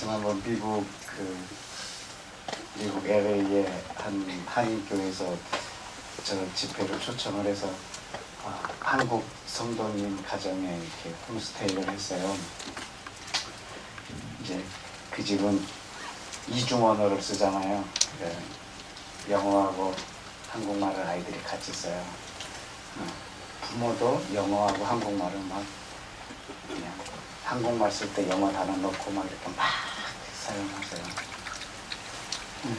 지난번 미국 LA의 한 한인교회에서 저 집회를 초청을 해서 한국 성도님 가정에 이렇게 홈스테이를 했어요. 이제 그 집은 이중 언어를 쓰잖아요. 그러니까 영어하고 한국말을 아이들이 같이 써요. 부모도 영어하고 한국말을 막 그냥 한국말 쓸 때 영어 단어 넣고 막 이렇게 막 사용하세요. 그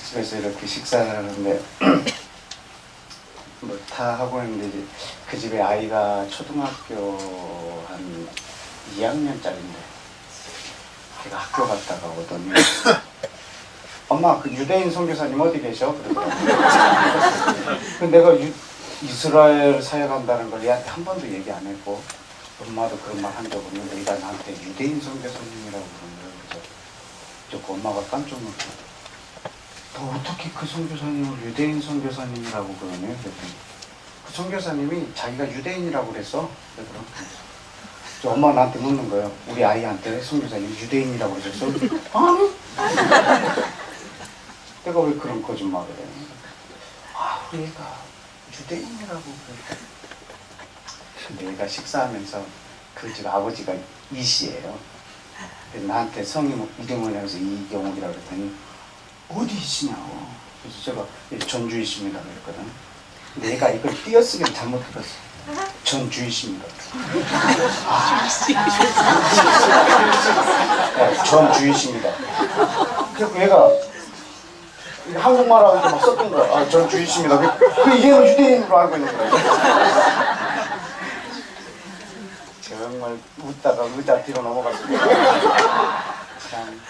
집에서 이렇게 식사를 하는데 뭐 다 하고 있는데 이제 그 집에 아이가 초등학교 한 2학년짜리인데 걔가 학교 갔다가 오더니 엄마 그 유대인 선교사님 어디 계셔? 그러더라고요. 내가 이스라엘 사역 간다는 걸 얘한테 한 번도 얘기 안 했고 엄마도 그런 말 한 적 없는데 얘가 나한테 유대인 선교사님이라고 그러는 거예요. 그래서 엄마가 깜짝 놀랐어요. 너 어떻게 그 선교사님을 유대인 선교사님이라고 그러냐? 그랬더니 그 선교사님이 자기가 유대인이라고 그랬어. 그러더라고요. 엄마가 나한테 묻는 거예요. 우리 아이한테 선교사님 유대인이라고 그러셨어? 아니. 내가 왜 그런 거짓말을 해? 우리 애가 유대인이라고 그래. 근데 얘가 식사하면서 그 집 아버지가 이씨예요. 나한테 성이 이름을 해서 이경욱이라고 그랬더니 어디 이씨냐고. 그래서 제가 전주이십니다 그랬거든. 근데 얘가 이걸 띄어쓰기를 잘못 들었어. 전주이십니다. 전주이십니다. 그래서 얘가 한국말하고 막 섞은 거야. 전주이십니다. 얘는 유대인으로 알고 있는 거야. 정말 웃다가 의자 뒤로 넘어갔어요. 참,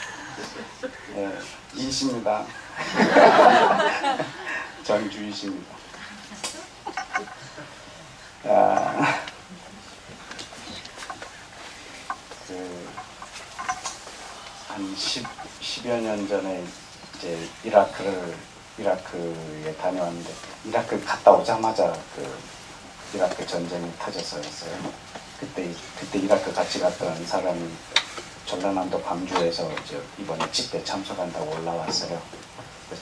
이십니다. 전주이십니다. 한 10여 년 전에 이제 이라크에 다녀왔는데 이라크 갔다 오자마자 이라크 전쟁이 터졌었어요. 그때 이라크 같이 갔던 사람이 전라남도 광주에서 이번에 집회 참석한다고 올라왔어요.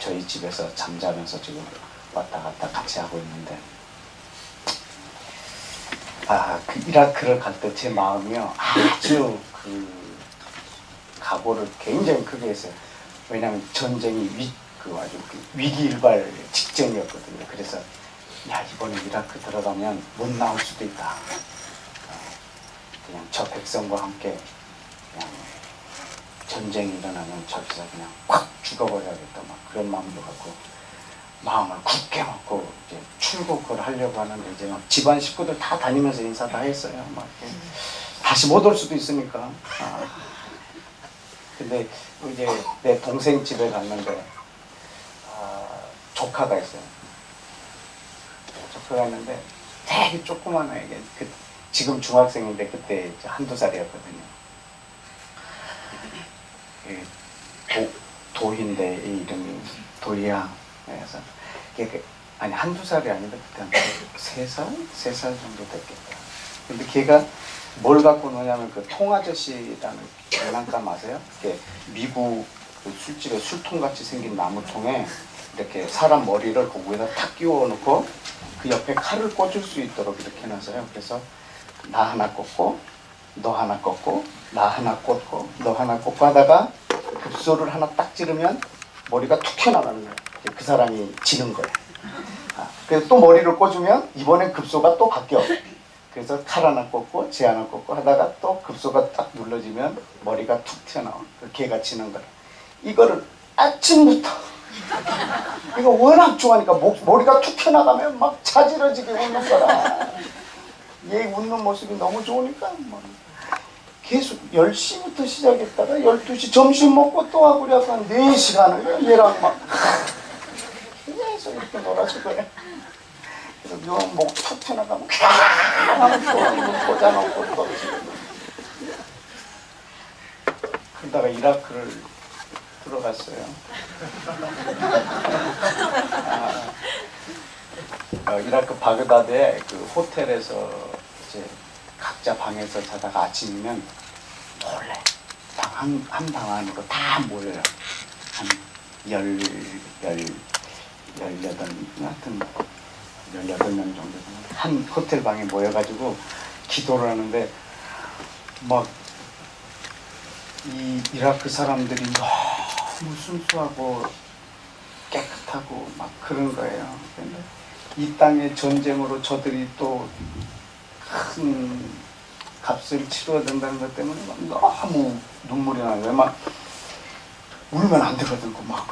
저희 집에서 잠자면서 지금 왔다 갔다 같이 하고 있는데 그 이라크를 갈 때 제 마음이요 아주 각오를 굉장히 크게 했어요. 왜냐하면 전쟁이 아주 위기일발 직전이었거든요. 그래서 이번에 이라크 들어가면 못 나올 수도 있다. 그냥 저 백성과 함께 그냥 전쟁이 일어나면 저기서 그냥 콱 죽어버려야겠다. 막 그런 마음도 갖고 마음을 굳게 먹고 이제 출국을 하려고 하는데 이제 막 집안 식구들 다 다니면서 인사 다 했어요. 막 다시 못 올 수도 있으니까. 근데 이제 내 동생 집에 갔는데 조카가 있어요. 조카가 있는데 되게 조그만 애게 지금 중학생인데 그때 이제 한두 살이었거든요. 도희인데 이 이름이 도희야. 그래서 한두 살이 아니라 그때 한 3살 정도 됐겠다. 근데 걔가 뭘 갖고 노냐면 통아저씨라는 장난감 아세요? 미국 술집에 술통같이 생긴 나무통에 이렇게 사람 머리를 그 위에다 탁 끼워 놓고 그 옆에 칼을 꽂을 수 있도록 이렇게 해놨어요. 그래서 나 하나 꽂고 너 하나 꽂고 나 하나 꽂고 너 하나 꽂고 하다가 급소를 하나 딱 찌르면 머리가 툭 튀어나가는 거예요. 그 사람이 지는 거예요. 그래서 또 머리를 꽂으면 이번엔 급소가 또 바뀌어. 그래서 칼 하나 꽂고 쟤 하나 꽂고 하다가 또 급소가 딱 눌러지면 머리가 툭 튀어나와. 걔가 지는 거예요. 이거를 아침부터 이거 워낙 좋아하니까 머리가 툭 튀어나가면 막 자지러지게 웃는 거라. 얘 웃는 모습이 너무 좋으니까 계속 10시부터 시작했다가 12시 점심 먹고 또 하고 약간 4시간을 얘랑 막 계속 이렇게 놀아주고 해. 그래서 목 툭 튀어나가면 또 꽂아놓고 또 그러다가 이라크를 들어갔어요. 이라크 바그다드의 호텔에서 이제 각자 방에서 자다가 아침이면 몰래 방 한 방 안으로 다 모여요. 한 18명 정도 한 호텔 방에 모여가지고 기도를 하는데 막 이 이라크 사람들이 너무 순수하고 깨끗하고 막 그런 거예요. 근데 이 땅의 전쟁으로 저들이 또 큰 값을 치러야 된다는 것 때문에 막 너무 눈물이 나요. 막 울면 안 되거든. 막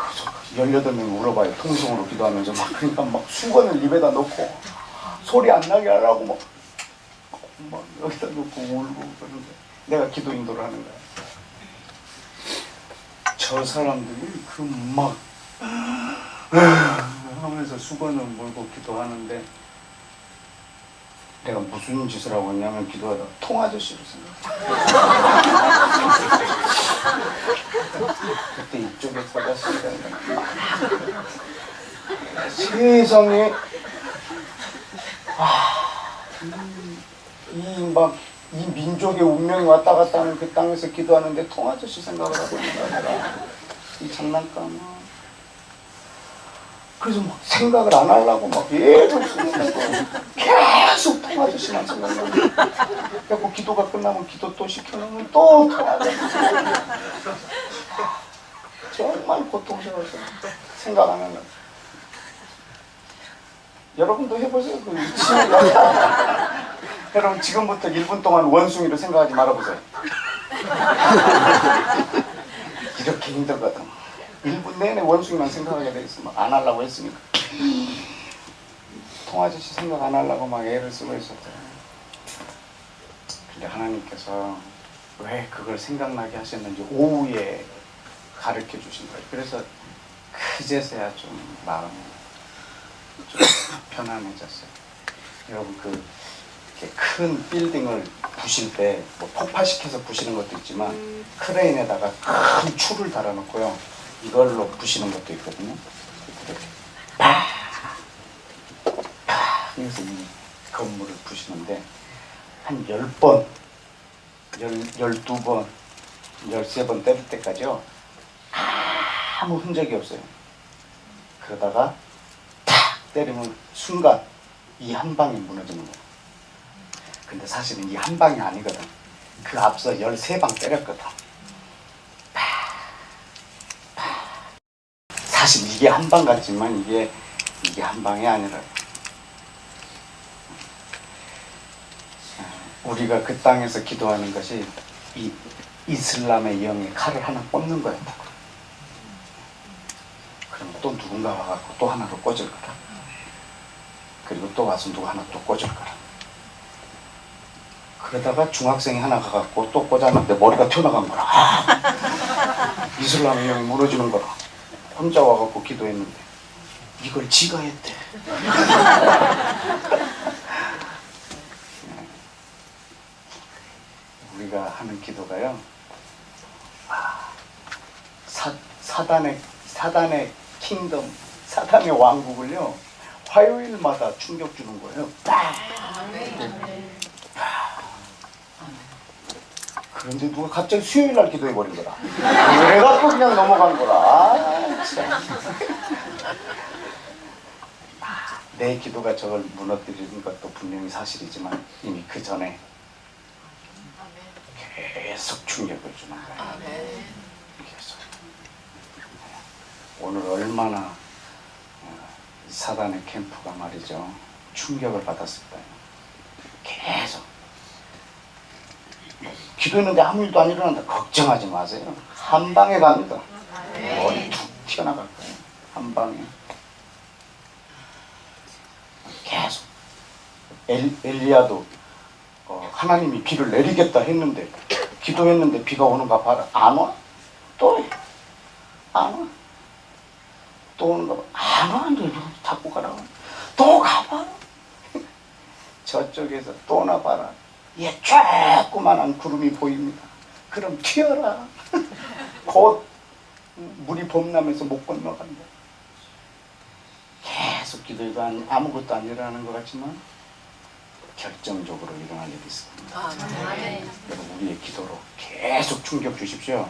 18명이 울어봐요. 통성으로 기도하면서 막 그러니까 막 수건을 입에다 넣고 소리 안 나게 하라고 막 여기다 놓고 울고 그러는데 내가 기도 인도를 하는 거야. 저 사람들이 그 막 하면서 수건을 물고 기도하는데 내가 무슨 짓을 하고 있냐면 기도하다가 통아저씨로 생각해. 그때 이쪽에 쏟았으니까 세상에 이 민족의 운명이 왔다 갔다 하는 그 땅에서 기도하는데 통아저씨 생각을 하고 있는 거야. 이 장난감은. 그래서 막 생각을 안 하려고 막 예를 쓰는데도 계속 통아저씨만 생각나고. 그래서 기도가 끝나면 기도 또 시켜놓으면 또 통아저씨. 정말 고통스러워서 생각 안 하려고. 여러분도 해보세요. 여러분 지금부터 1분 동안 원숭이로 생각하지 말아보세요. 이렇게 힘들거든. 1분 내내 원숭이만 생각하게 돼 있으면 안 하려고 했으니까. 통아저씨 생각 안 하려고 막 애를 쓰고 있었대요. 근데 하나님께서 왜 그걸 생각나게 하셨는지 오후에 가르쳐 주신 거예요. 그래서 그제서야 좀 마음이 좀 편안해졌어요. 여러분 이렇게 큰 빌딩을 부실 때 뭐 폭파시켜서 부시는 것도 있지만 크레인에다가 큰 줄을 달아놓고요. 이걸로 부시는 것도 있거든요. 이렇게 팍! 그래서 이 건물을 부시는데 한 10번, 12번, 13번 때릴 때까지요. 아무 흔적이 없어요. 그러다가 탁 때리면 순간 이 한 방이 무너지는 거예요. 근데 사실은 이 한 방이 아니거든. 그 앞서 13방 때렸거든. 사실 이게 한 방 같지만 이게 한 방이 아니라 우리가 그 땅에서 기도하는 것이 이 이슬람의 영에 칼을 하나 꽂는 거야. 그러면 또 누군가 와갖고 또 하나로 꽂을 거다. 그리고 또 와서 누구 하나 또 꽂을 거라. 그러다가 중학생이 하나 가갖고 또 꽂았는데 머리가 튀어나간 거라. 이슬람의 영이 무너지는 거라. 혼자 와갖고 기도했는데 이걸 지가 했대. 우리가 하는 기도가요. 사단의 킹덤, 사단의 왕국을요. 화요일마다 충격 주는 거예요. 그런데 누가 갑자기 수요일 날 기도해 버린 거라. 그래갖고 그냥 넘어간 거라. 내 기도가 저걸 무너뜨리는 것도 분명히 사실이지만 이미 그 전에 계속 충격을 주는 거야. 계속. 오늘 얼마나 사단의 캠프가 말이죠. 충격을 받았을까요? 계속. 기도했는데 아무 일도 안 일어난다. 걱정하지 마세요. 한 방에 갑니다. 머리 툭 튀어나갈 거예요. 한 방에. 계속. 엘리야도 하나님이 비를 내리겠다 했는데 기도했는데 비가 오는가 봐라. 안 와? 또 안 와? 또 오는가 봐. 안 와는데 자꾸 가라고. 또 가봐라. 저쪽에서 또 나봐라. 예, 조그만한 구름이 보입니다. 그럼 튀어라. 곧 물이 범람해서 못 건너간다. 계속 기도해도 아무것도 안 일어나는 것 같지만 결정적으로 일어날 일이 있습니다. 여러분 우리의 기도로 계속 계속 충격 주십시오.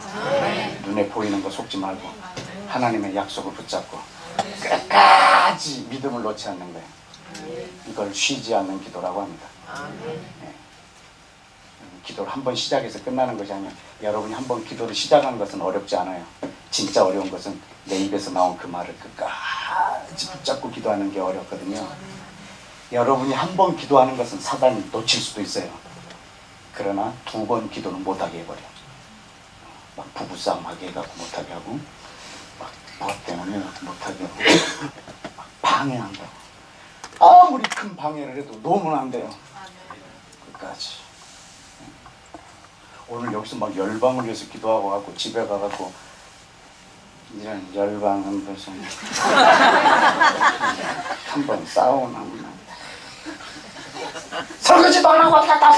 눈에 보이는 거 속지 말고 하나님의 약속을 붙잡고 끝까지 믿음을 놓지 않는 거예요. 이걸 쉬지 않는 기도라고 합니다. 네. 기도를 한 번 시작해서 끝나는 것이 아니라 여러분이 한 번 기도를 시작하는 것은 어렵지 않아요. 진짜 어려운 것은 내 입에서 나온 그 말을 끝까지 붙잡고 기도하는 게 어렵거든요. 여러분이 한 번 기도하는 것은 사단이 놓칠 수도 있어요. 그러나 두 번 기도는 못하게 해버려. 막 부부싸움하게 해갖고 못하게 하고, 막 무엇 때문에 못하게 하고, 막 방해한다고. 아무리 큰 방해를 해도 놓으면 안 돼요. 끝까지. 오늘 여기서 막 열방을 위해서 기도하고 갖고 집에 가갖고 이런 열방은 무슨 한번 싸우면 설거지도 안 하고 왔다 갔다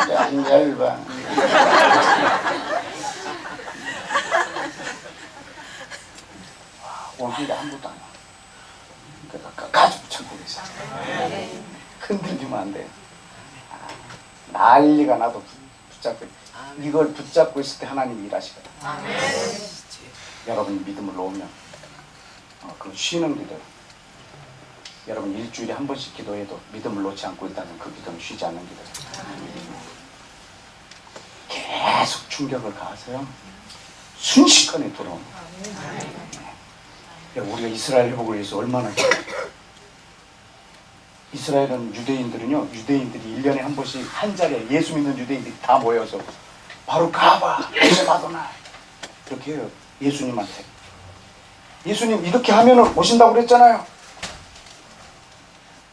사 열방. 오늘 아무것도 안 와. 그러니까 가지고 천국에서 흔들리면 안 돼요. 난리가 나도 붙잡고, 이걸 붙잡고 있을 때 하나님이 일하시거든. 여러분이 믿음을 놓으면 그 쉬는 기도, 여러분 일주일에 한 번씩 기도해도 믿음을 놓지 않고 있다면 그 기도는 쉬지 않는 기도예요. 계속 충격을 가하세요. 순식간에 돌아옵니다. 우리가 이스라엘 회복을 위해서 얼마나 이스라엘은 유대인들은요, 유대인들이 1년에 한 번씩 한 자리에 예수 믿는 유대인들이 다 모여서 바로 가봐, 에세바도나 이렇게 해요. 예수님한테. 예수님 이렇게 하면은 오신다고 그랬잖아요.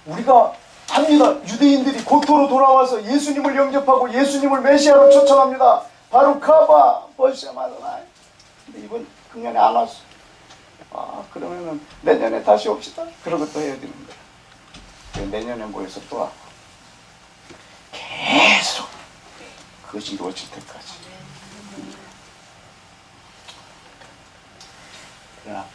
우리가 합니다. 유대인들이 고토로 돌아와서 예수님을 영접하고 예수님을 메시아로 초청합니다. 바로 가봐, 에세바도나. 근데 이번 금년에 안 왔어. 그러면은 내년에 다시 옵시다. 그러고 또 해야 되는 거야. 내년에 모여서 또 하고 계속 그것이 이루어질 때까지. 그러나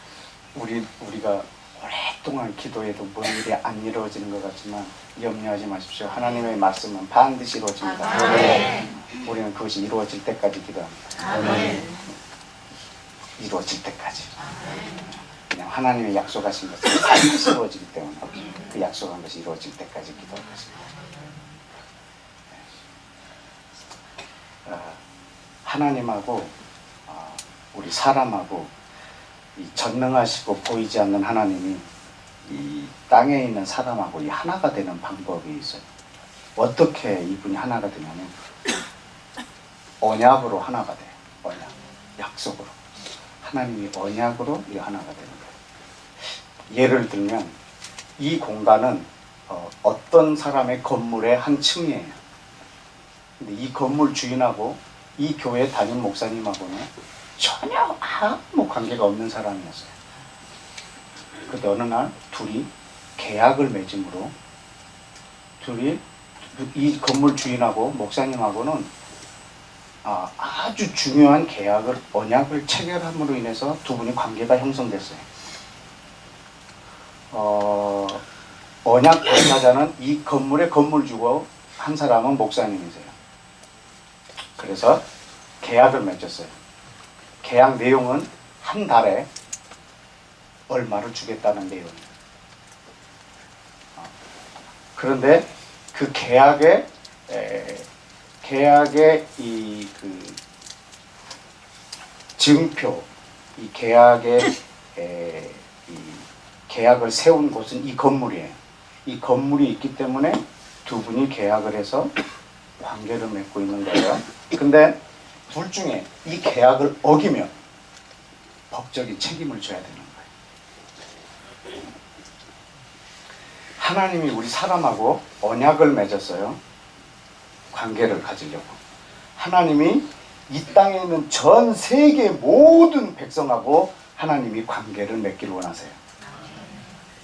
우리가 오랫동안 기도해도 뭔 일이 안 이루어지는 것 같지만 염려하지 마십시오. 하나님의 말씀은 반드시 이루어집니다. 우리는 그것이 이루어질 때까지 기도합니다. 이루어질 때까지. 그냥 하나님의 약속하신 것은 반드시 이루어지기 때문에 그 약속한 것이 이루어질 때까지 기도할 것입니다. 하나님하고 우리 사람하고 이 전능하시고 보이지 않는 하나님이 이 땅에 있는 사람하고 이 하나가 되는 방법이 있어요. 어떻게 이분이 하나가 되냐면 언약으로 하나가 돼요. 언약, 약속으로. 하나님이 언약으로 이 하나가 되는 거예요. 예를 들면 이 공간은 어떤 사람의 건물의 한 층이에요. 근데 이 건물 주인하고 이 교회 담임 목사님하고는 전혀 아무 관계가 없는 사람이었어요. 그런데 어느 날 둘이 계약을 맺음으로 둘이 이 건물 주인하고 목사님하고는 아주 중요한 계약을, 언약을 체결함으로 인해서 두 분이 관계가 형성됐어요. 언약 당사자는 이 건물의 건물주고 한 사람은 목사님이세요. 그래서 계약을 맺었어요. 계약 내용은 한 달에 얼마를 주겠다는 내용이에요. 그런데 그 계약의 이 그 증표, 이 계약의 이 계약을 세운 곳은 이 건물이에요. 이 건물이 있기 때문에 두 분이 계약을 해서 관계를 맺고 있는 거예요. 근데 둘 중에 이 계약을 어기면 법적인 책임을 져야 되는 거예요. 하나님이 우리 사람하고 언약을 맺었어요. 관계를 가지려고. 하나님이 이 땅에 있는 전 세계 모든 백성하고 하나님이 관계를 맺기를 원하세요.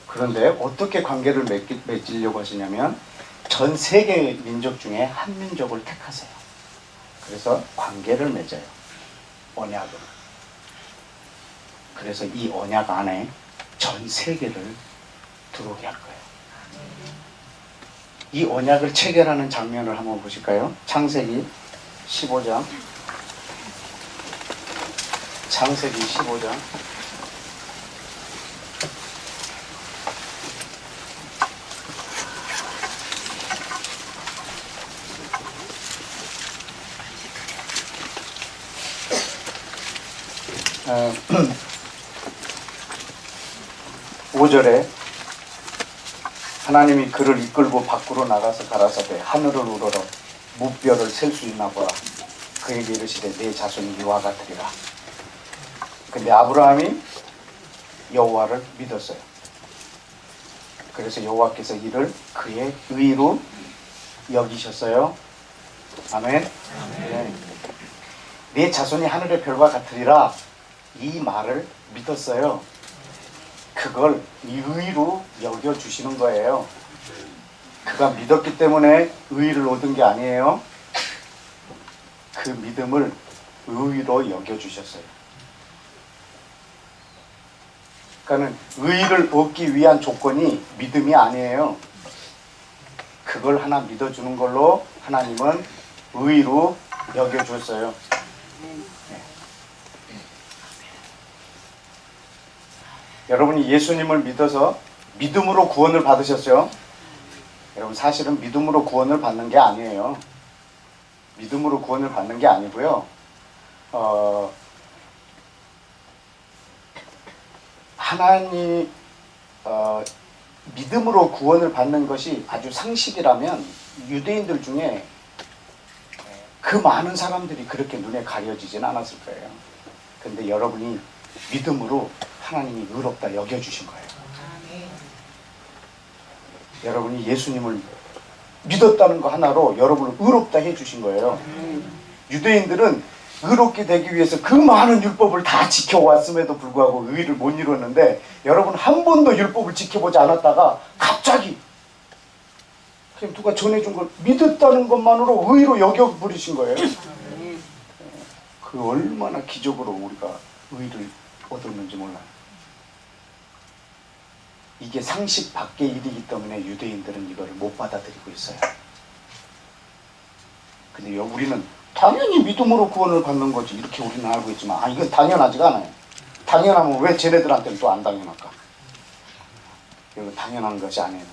그런데 어떻게 관계를 맺으려고 하시냐면 전 세계 민족 중에 한 민족을 택하세요. 그래서 관계를 맺어요. 언약으로. 그래서 이 언약 안에 전 세계를 들어오게 할 거예요. 이 언약을 체결하는 장면을 한번 보실까요? 창세기 15장, 창세기 15장. 어, 5절에 하나님이 그를 이끌고 밖으로 나가서 가라사대 하늘을 우러러 무뼈를 셀 수 있나 보라. 그에게 이르시되 내 자손이 이와 같으리라. 근데 아브라함이 여호와를 믿었어요. 그래서 여호와께서 이를 그의 의로 여기셨어요. 아멘. 네. 내 자손이 하늘의 별과 같으리라. 이 말을 믿었어요. 그걸 의로 여겨주시는 거예요. 그가 믿었기 때문에 의를 얻은 게 아니에요. 그 믿음을 의로 여겨주셨어요. 그러니까 의를 얻기 위한 조건이 믿음이 아니에요. 그걸 하나 믿어주는 걸로 하나님은 의로 여겨줬어요. 여러분이 예수님을 믿어서 믿음으로 구원을 받으셨어요. 여러분 사실은 믿음으로 구원을 받는 게 아니에요. 믿음으로 구원을 받는 게 아니고요. 하나님 믿음으로 구원을 받는 것이 아주 상식이라면 유대인들 중에 그 많은 사람들이 그렇게 눈에 가려지진 않았을 거예요. 근데 여러분이 믿음으로 하나님이 의롭다 여겨주신 거예요. 여러분이 예수님을 믿었다는 거 하나로 여러분을 의롭다 해주신 거예요. 유대인들은 의롭게 되기 위해서 그 많은 율법을 다 지켜왔음에도 불구하고 의를 못 이뤘는데 여러분 한 번도 율법을 지켜보지 않았다가 갑자기 그냥 누가 전해준 걸 믿었다는 것만으로 의로 여겨버리신 거예요. 그 얼마나 기적으로 우리가 의를 얻었는지 몰라요. 이게 상식 밖의 일이기 때문에 유대인들은 이거를 못 받아들이고 있어요. 근데 우리는 당연히 믿음으로 구원을 받는 거지 이렇게 우리는 알고 있지만 이건 당연하지가 않아요. 당연하면 왜 쟤네들한테는 또 안 당연할까? 이건 당연한 것이 아니에요.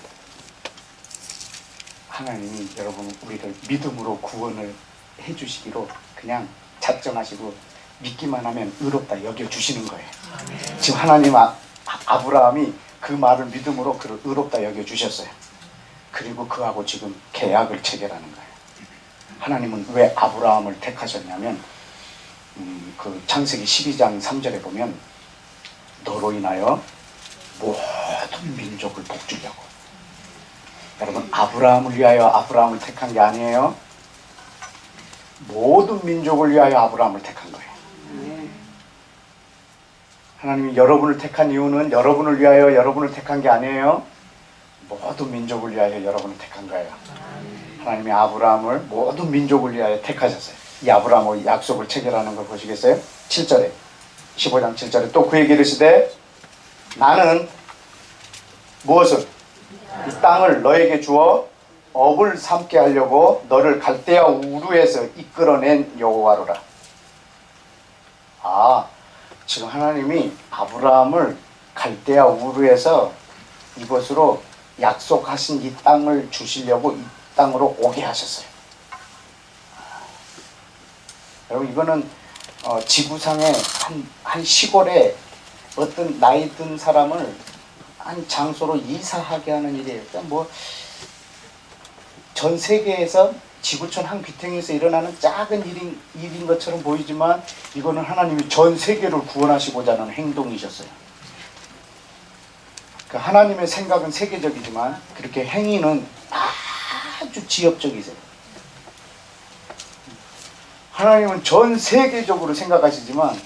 하나님이 여러분 우리를 믿음으로 구원을 해주시기로 그냥 작정하시고 믿기만 하면 의롭다 여겨주시는 거예요. 지금 하나님 아브라함이 그 말을 믿음으로 그를 의롭다 여겨주셨어요. 그리고 그하고 지금 계약을 체결하는 거예요. 하나님은 왜 아브라함을 택하셨냐면 그 창세기 12장 3절에 보면 너로 인하여 모든 민족을 복주려고. 여러분 아브라함을 위하여 아브라함을 택한 게 아니에요. 모든 민족을 위하여 아브라함을 택한 거예요. 하나님이 여러분을 택한 이유는 여러분을 위하여 여러분을 택한 게 아니에요. 모든 민족을 위하여 여러분을 택한 거예요. 하나님이 아브라함을 모든 민족을 위하여 택하셨어요. 이 아브라함의 약속을 체결하는 걸 보시겠어요? 7절에 15장 7절에 또 그에게 이르시되 나는 무엇을? 이 땅을 너에게 주어 업을 삼게 하려고 너를 갈대아 우르에서 이끌어낸 여호와로라. 지금 하나님이 아브라함을 갈대아 우르에서 이곳으로 약속하신 이 땅을 주시려고 이 땅으로 오게 하셨어요. 여러분 이거는 지구상의 한 시골에 어떤 나이 든 사람을 한 장소로 이사하게 하는 일이에요. 그러니까 전 세계에서 지구촌 한 귀퉁이에서 일어나는 작은 일인 것처럼 보이지만 이거는 하나님이 전 세계를 구원하시고자 하는 행동이셨어요. 그러니까 하나님의 생각은 세계적이지만 그렇게 행위는 아주 지역적이세요. 하나님은 전 세계적으로 생각하시지만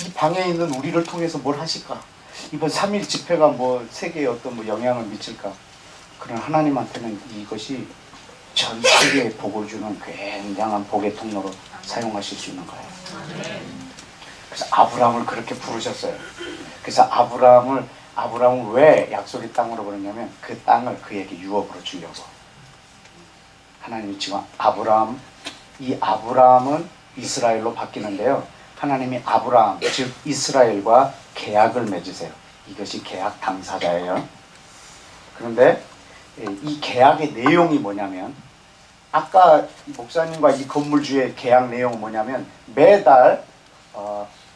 이 방에 있는 우리를 통해서 뭘 하실까? 이번 3.1 집회가 세계에 어떤 영향을 미칠까? 그러나 하나님한테는 이것이 전 세계에 복을 주는 굉장한 복의 통로로 사용하실 수 있는 거예요. 그래서 아브라함을 그렇게 부르셨어요. 그래서 아브라함을 왜 약속의 땅으로 부르냐면 그 땅을 그에게 유업으로 주려고. 하나님이 지금 아브라함 이 아브라함은 이스라엘로 바뀌는데요. 하나님이 아브라함, 즉 이스라엘과 계약을 맺으세요. 이것이 계약 당사자예요. 그런데 이 계약의 내용이 뭐냐면, 아까 목사님과 이 건물주의 계약 내용은 뭐냐면, 매달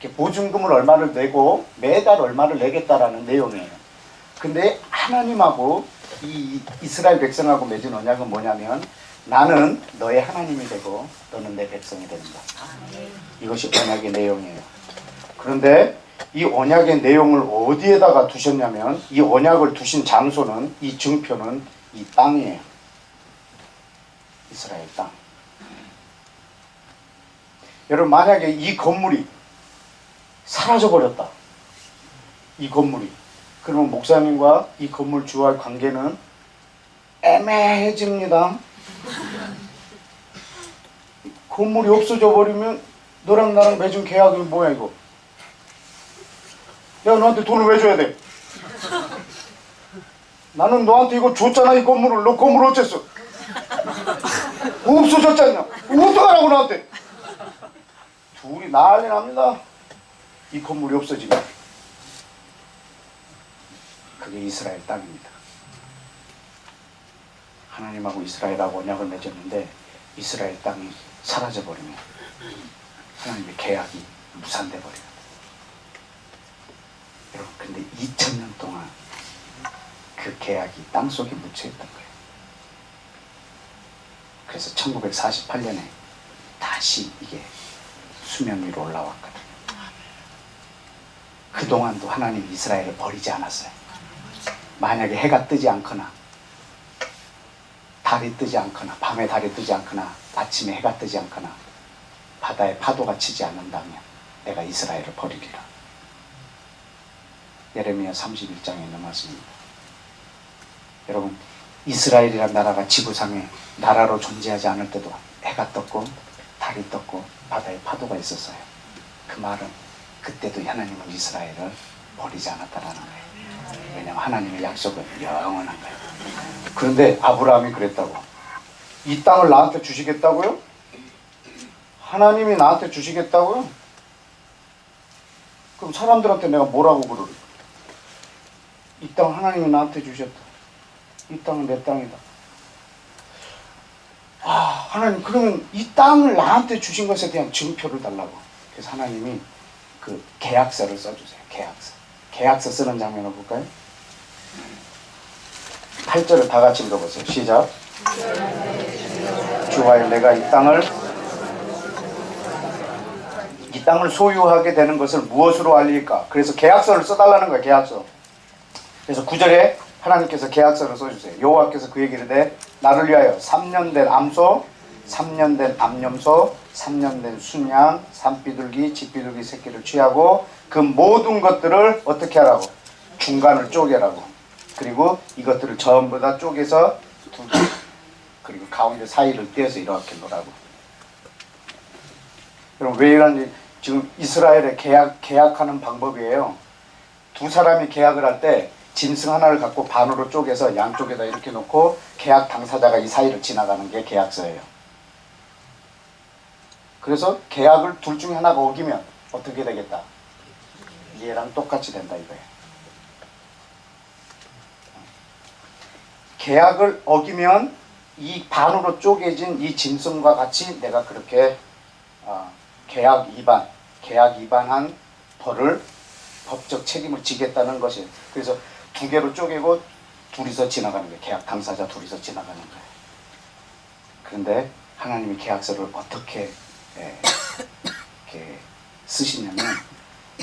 이렇게 보증금을 얼마를 내고 매달 얼마를 내겠다라는 내용이에요. 근데 하나님하고 이 이스라엘 백성하고 맺은 언약은 뭐냐면, 나는 너의 하나님이 되고 너는 내 백성이 된다. 이것이 언약의 내용이에요. 그런데 이 언약의 내용을 어디에다가 두셨냐면, 이 언약을 두신 장소는, 이 증표는 이 땅이에요. 이스라엘 땅. 여러분, 만약에 이 건물이 사라져버렸다, 이 건물이, 그러면 목사님과 이 건물주와의 관계는 애매해집니다. 건물이 없어져 버리면 너랑 나랑 맺은 계약이 뭐야 이거? 야, 너한테 돈을 왜 줘야 돼? 나는 너한테 이거 줬잖아, 이 건물을. 너 건물 어쨌어? 없어졌잖아. 어떡하라고 나한테? 둘이 난리 납니다. 이 건물이 없어지면. 그게 이스라엘 땅입니다. 하나님하고 이스라엘하고 언약을 맺었는데 이스라엘 땅이 사라져버리면 하나님의 계약이 무산돼 버려요. 여러분, 근데 2000년 동안 그 계약이 땅속에 묻혀있던 거예요. 그래서 1948년에 다시 이게 수면 위로 올라왔거든요. 그동안도 하나님 이스라엘을 버리지 않았어요. 만약에 해가 뜨지 않거나 달이 뜨지 않거나, 밤에 달이 뜨지 않거나, 아침에 해가 뜨지 않거나, 바다에 파도가 치지 않는다면 내가 이스라엘을 버리리라. 예레미야 31장에 있는 말씀입니다. 여러분, 이스라엘이란 나라가 지구상에 나라로 존재하지 않을 때도 해가 떴고 달이 떴고 바다에 파도가 있었어요. 그 말은 그때도 하나님은 이스라엘을 버리지 않았다라는 거예요. 왜냐하면 하나님의 약속은 영원한 거예요. 그런데 아브라함이 그랬다고. 이 땅을 나한테 주시겠다고요? 하나님이 나한테 주시겠다고요? 그럼 사람들한테 내가 뭐라고 그러래? 이 땅 하나님이 나한테 주셨다. 이 땅은 내 땅이다. 아, 하나님, 그러면 이 땅을 나한테 주신 것에 대한 증표를 달라고. 그래서 하나님이 그 계약서를 써주세요. 계약서. 계약서 쓰는 장면을 볼까요? 8절을 다 같이 읽어보세요. 시작. 주와여, 내가 이 땅을 소유하게 되는 것을 무엇으로 알릴까? 그래서 계약서를 써달라는 거예요. 계약서. 그래서 9절에 하나님께서 계약서를 써주세요. 여호와께서 그에게 이르되 나를 위하여 3년 된 암소, 3년 된 암염소, 3년 된 순양, 산비둘기, 집비둘기 새끼를 취하고 그 모든 것들을 어떻게 하라고? 중간을 쪼개라고. 그리고 이것들을 전부 다 쪼개서 두고, 그리고 가운데 사이를 떼어서 이렇게 놓으라고. 여러분, 왜 이런지, 지금 이스라엘의 계약하는 방법이에요. 두 사람이 계약을 할 때 짐승 하나를 갖고 반으로 쪼개서 양쪽에다 이렇게 놓고 계약 당사자가 이 사이를 지나가는 게 계약서예요. 그래서 계약을 둘 중에 하나가 어기면 어떻게 되겠다? 얘랑 똑같이 된다 이거예요. 계약을 어기면 이 반으로 쪼개진 이 짐승과 같이 내가 그렇게 계약 위반한 벌을, 법적 책임을 지겠다는 것이에요. 그래서 두 개로 쪼개고 둘이서 지나가는 거예요. 계약 당사자 둘이서 지나가는 거예요. 그런데 하나님이 계약서를 어떻게 이렇게 쓰시냐면,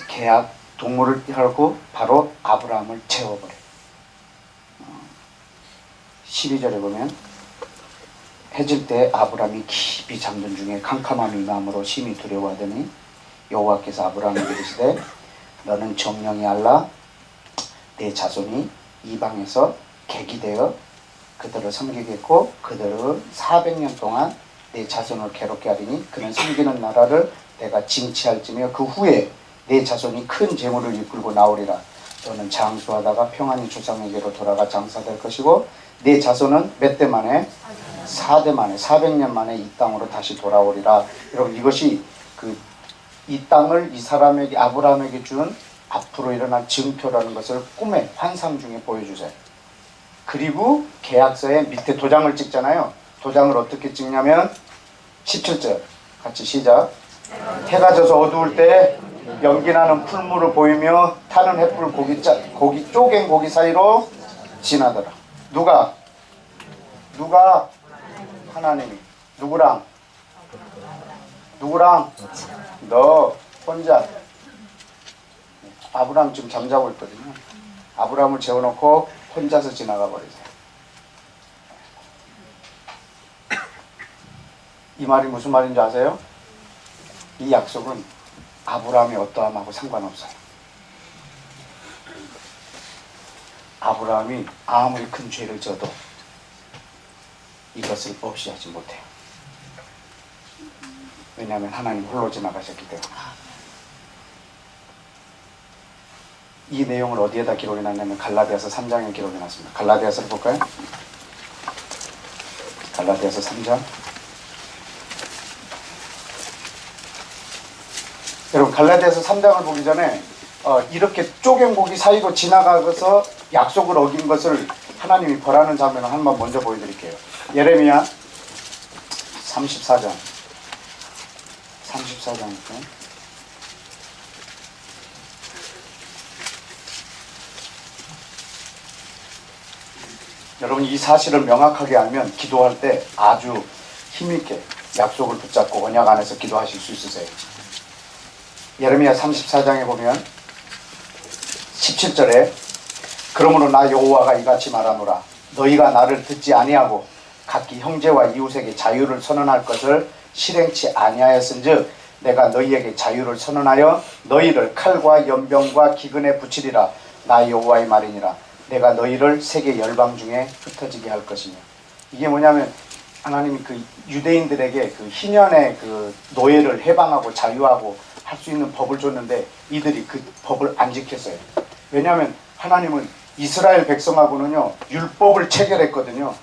계약 동물을 하고 바로 아브라함을 채워버려요. 12절에 보면 해질 때 아브라함이 깊이 잠든 중에 캄캄함이 임함으로 심히 두려워하더니 여호와께서 아브라함에게 이르시되 너는 정령이 알라 내 자손이 이방에서 객이 되어 그들을 섬기겠고 그들은 400년 동안 내 자손을 괴롭게 하리니 그는 섬기는 나라를 내가 징치할지며 그 후에 내 자손이 큰 재물을 이끌고 나오리라. 너는 장수하다가 평안히 조상에게로 돌아가 장사될 것이고 내 자손은 몇 대 만에 4대 만에 400년 만에 이 땅으로 다시 돌아오리라. 여러분 이것이 이 땅을 이 사람에게 아브라함에게 준 앞으로 일어날 증표라는 것을 꿈의 환상 중에 보여주세요. 그리고 계약서에 밑에 도장을 찍잖아요. 도장을 어떻게 찍냐면 17절 같이 시작. 해가 져서 어두울 때 연기나는 풀물을 보이며 타는 햇불 고기 쪼갠 고기 사이로 지나더라. 누가? 하나님이. 누구랑? 너 혼자. 아브라함 지금 잠자고 있거든요. 아브라함을 재워놓고 혼자서 지나가 버리세요. 이 말이 무슨 말인지 아세요? 이 약속은 아브라함이 어떠함하고 상관없어요. 아브라함이 아무리 큰 죄를 져도 이것을 없이 하지 못해요. 왜냐하면 하나님 홀로 지나가셨기 때문에. 이 내용을 어디에다 기록해 놨냐면 갈라디아서 3장에 기록해 놨습니다. 갈라디아서를 볼까요? 갈라디아서 3장. 여러분 갈라디아서 3장을 보기 전에 이렇게 쪼갠 고기 사이로 지나가서 약속을 어긴 것을 하나님이 벌하는 장면을 한번 먼저 보여드릴게요. 예레미야 34장 34장이죠. 여러분 이 사실을 명확하게 알면 기도할 때 아주 힘있게 약속을 붙잡고 언약 안에서 기도하실 수 있으세요. 예레미야 34장에 보면 17절에 그러므로 나 여호와가 이같이 말하노라. 너희가 나를 듣지 아니하고 각기 형제와 이웃에게 자유를 선언할 것을 실행치 아니하였은즉 내가 너희에게 자유를 선언하여 너희를 칼과 연병과 기근에 붙이리라. 나 여호와의 말이니라. 내가 너희를 세계 열방 중에 흩어지게 할 것이며. 이게 뭐냐면 하나님이 유대인들에게 희년의 노예를 해방하고 자유하고 할 수 있는 법을 줬는데 이들이 그 법을 안 지켰어요. 왜냐하면 하나님은 이스라엘 백성하고는요 율법을 체결했거든요.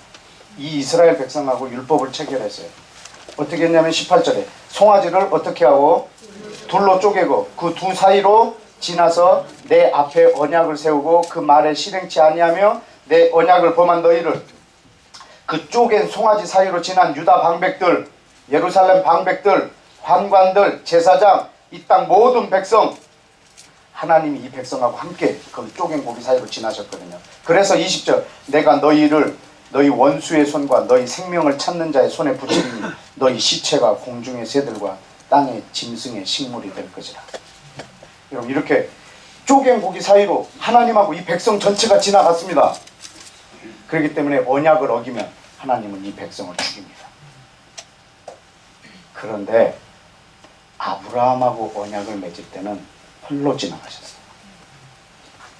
이 이스라엘 백성하고 율법을 체결했어요. 어떻게 했냐면 18절에 송아지를 어떻게 하고 둘로 쪼개고 그 두 사이로 지나서 내 앞에 언약을 세우고 그 말에 실행치 아니하며 내 언약을 범한 너희를 그 쪼갠 송아지 사이로 지난 유다 방백들, 예루살렘 방백들, 환관들, 제사장, 이 땅 모든 백성, 하나님이 이 백성하고 함께 그 쪼갠 고기 사이로 지나셨거든요. 그래서 20절 내가 너희를 너희 원수의 손과 너희 생명을 찾는 자의 손에 붙이리니 너희 시체가 공중의 새들과 땅의 짐승의 식물이 될 것이라. 여러분 이렇게 쪼갠 고기 사이로 하나님하고 이 백성 전체가 지나갔습니다. 그렇기 때문에 언약을 어기면 하나님은 이 백성을 죽입니다. 그런데 아브라함하고 언약을 맺을 때는 홀로 지나가셨어요.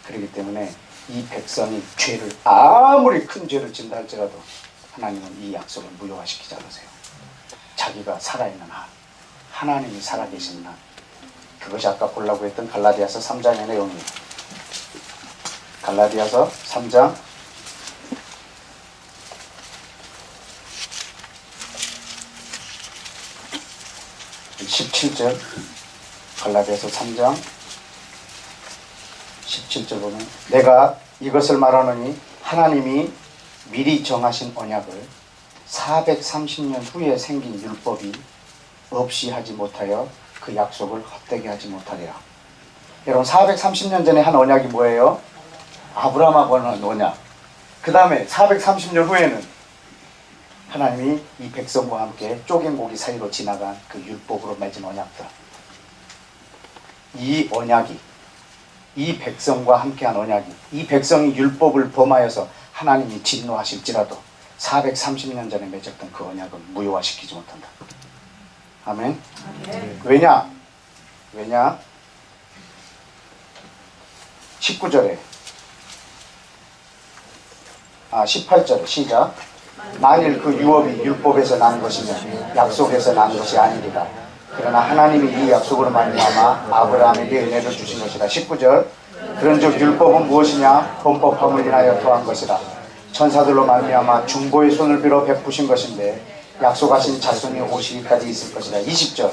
그렇기 때문에 이 백성이 죄를 아무리 큰 죄를 진다 할지라도 하나님은 이 약속을 무효화시키지 않으세요. 자기가 살아있는 한, 하나님이 살아계신 한, 그것이 아까 보려고 했던 갈라디아서 3장의 내용입니다. 갈라디아서 3장 17절 갈라디아서 3장 17절 보면 내가 이것을 말하노니 하나님이 미리 정하신 언약을 430년 후에 생긴 율법이 없이 하지 못하여 그 약속을 헛되게 하지 못하리라. 여러분 430년 전에 한 언약이 뭐예요? 아브라함하고 한 언약. 그 다음에 430년 후에는 하나님이 이 백성과 함께 쪼갠 고기 사이로 지나간 그 율법으로 맺은 언약들. 이 언약이, 이 백성과 함께한 언약이, 이 백성이 율법을 범하여서 하나님이 진노하실지라도 430년 전에 맺었던 그 언약은 무효화시키지 못한다. 아멘. 왜냐? 19절에 18절에 시작. 만일 그 유업이 율법에서 난 것이면 약속에서 난 것이 아니리라. 그러나 하나님이 이 약속으로 말미암아 아브라함에게 은혜를 주신 것이라. 19절 그런즉 율법은 무엇이냐? 범법함을 인하여 더한 것이라. 천사들로 말미암아 중보의 손을 빌어 베푸신 것인데 약속하신 자손이 오시기까지 있을 것이다. 20절.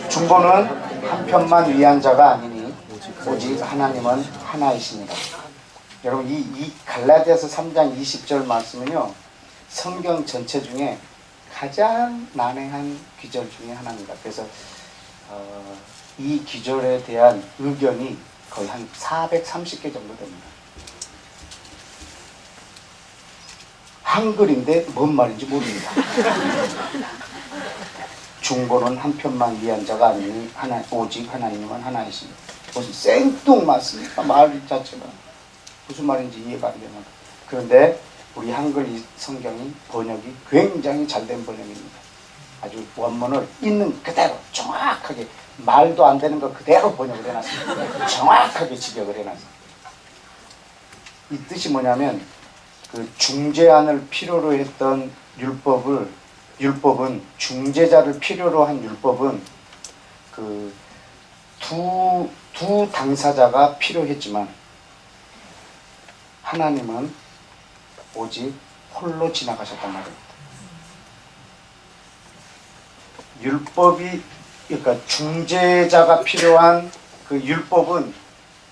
중보는 한편만 위한 자가 아니니 오직 하나님은 하나이십니다. 여러분 이 갈라디아서 3장 20절 말씀은요, 성경 전체 중에 가장 난해한 귀절 중에 하나입니다. 그래서 이 귀절에 대한 의견이 거의 한 430개 정도 됩니다. 한글인데 뭔 말인지 모릅니다. 중보는 한편만 위한 자가 아니니 오직 하나님은 하나이십니다. 무슨 생뚱맞습니까? 말 자체가 무슨 말인지 이해가 안 됩니다. 그런데 우리 한글 이 성경이 번역이 굉장히 잘된 번역입니다. 아주 원문을 있는 그대로 정확하게, 말도 안 되는 거 그대로 번역을 해놨습니다. 정확하게 직역을 해놨습니다. 이 뜻이 뭐냐면, 그 중재안을 필요로 했던 율법은 중재자를 필요로 한 율법은 그 두 당사자가 필요했지만 하나님은 오직 홀로 지나가셨단 말입니다. 율법이, 그러니까 중재자가 필요한 그 율법은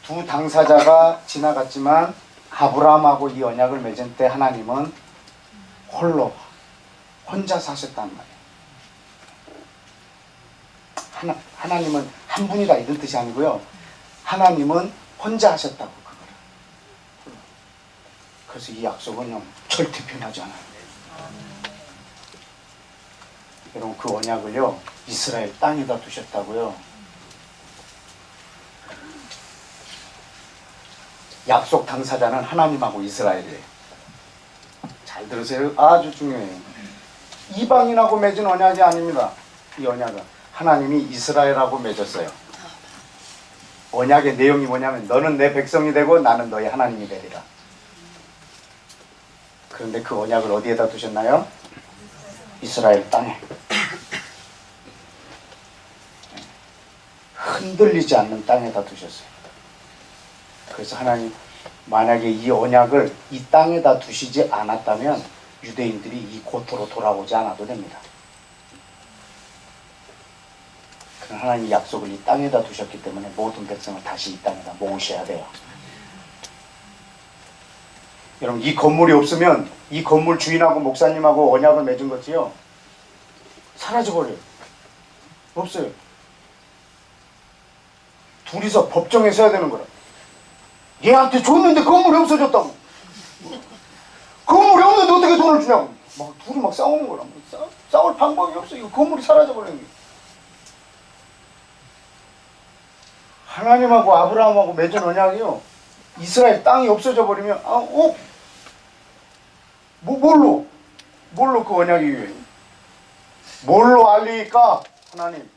두 당사자가 지나갔지만 아브라함하고 이 언약을 맺은 때 하나님은 혼자 사셨단 말이에요. 하나님은 한 분이다 이런 뜻이 아니고요, 하나님은 혼자 하셨다고, 그거를. 그래서 이 약속은 절대 변하지 않아요. 여러분 그 언약을요 이스라엘 땅에다 두셨다고요. 약속 당사자는 하나님하고 이스라엘이에요. 잘 들으세요. 아주 중요해요. 이방인하고 맺은 언약이 아닙니다. 이 언약은 하나님이 이스라엘하고 맺었어요. 언약의 내용이 뭐냐면 너는 내 백성이 되고 나는 너의 하나님이 되리라. 그런데 그 언약을 어디에다 두셨나요? 이스라엘 땅에. 흔들리지 않는 땅에다 두셨어요. 그래서 하나님, 만약에 이 언약을 이 땅에다 두시지 않았다면 유대인들이 이 고토로 돌아오지 않아도 됩니다. 그러나 하나님이 약속을 이 땅에다 두셨기 때문에 모든 백성을 다시 이 땅에다 모으셔야 돼요. 여러분 이 건물이 없으면 이 건물 주인하고 목사님하고 언약을 맺은 거지요, 사라져버려요. 없어요. 둘이서 법정에 서야 되는 거라. 얘한테 줬는데 건물이 없어졌다고. 건물이 없는데 어떻게 돈을 주냐고. 막 둘이 막 싸우는 거라. 싸울 방법이 없어. 이거 건물이 사라져버리는 거예요. 하나님하고 아브라함하고 맺은 언약이요, 이스라엘 땅이 없어져 버리면 뭘로 그 언약이, 뭘로 알리까? 하나님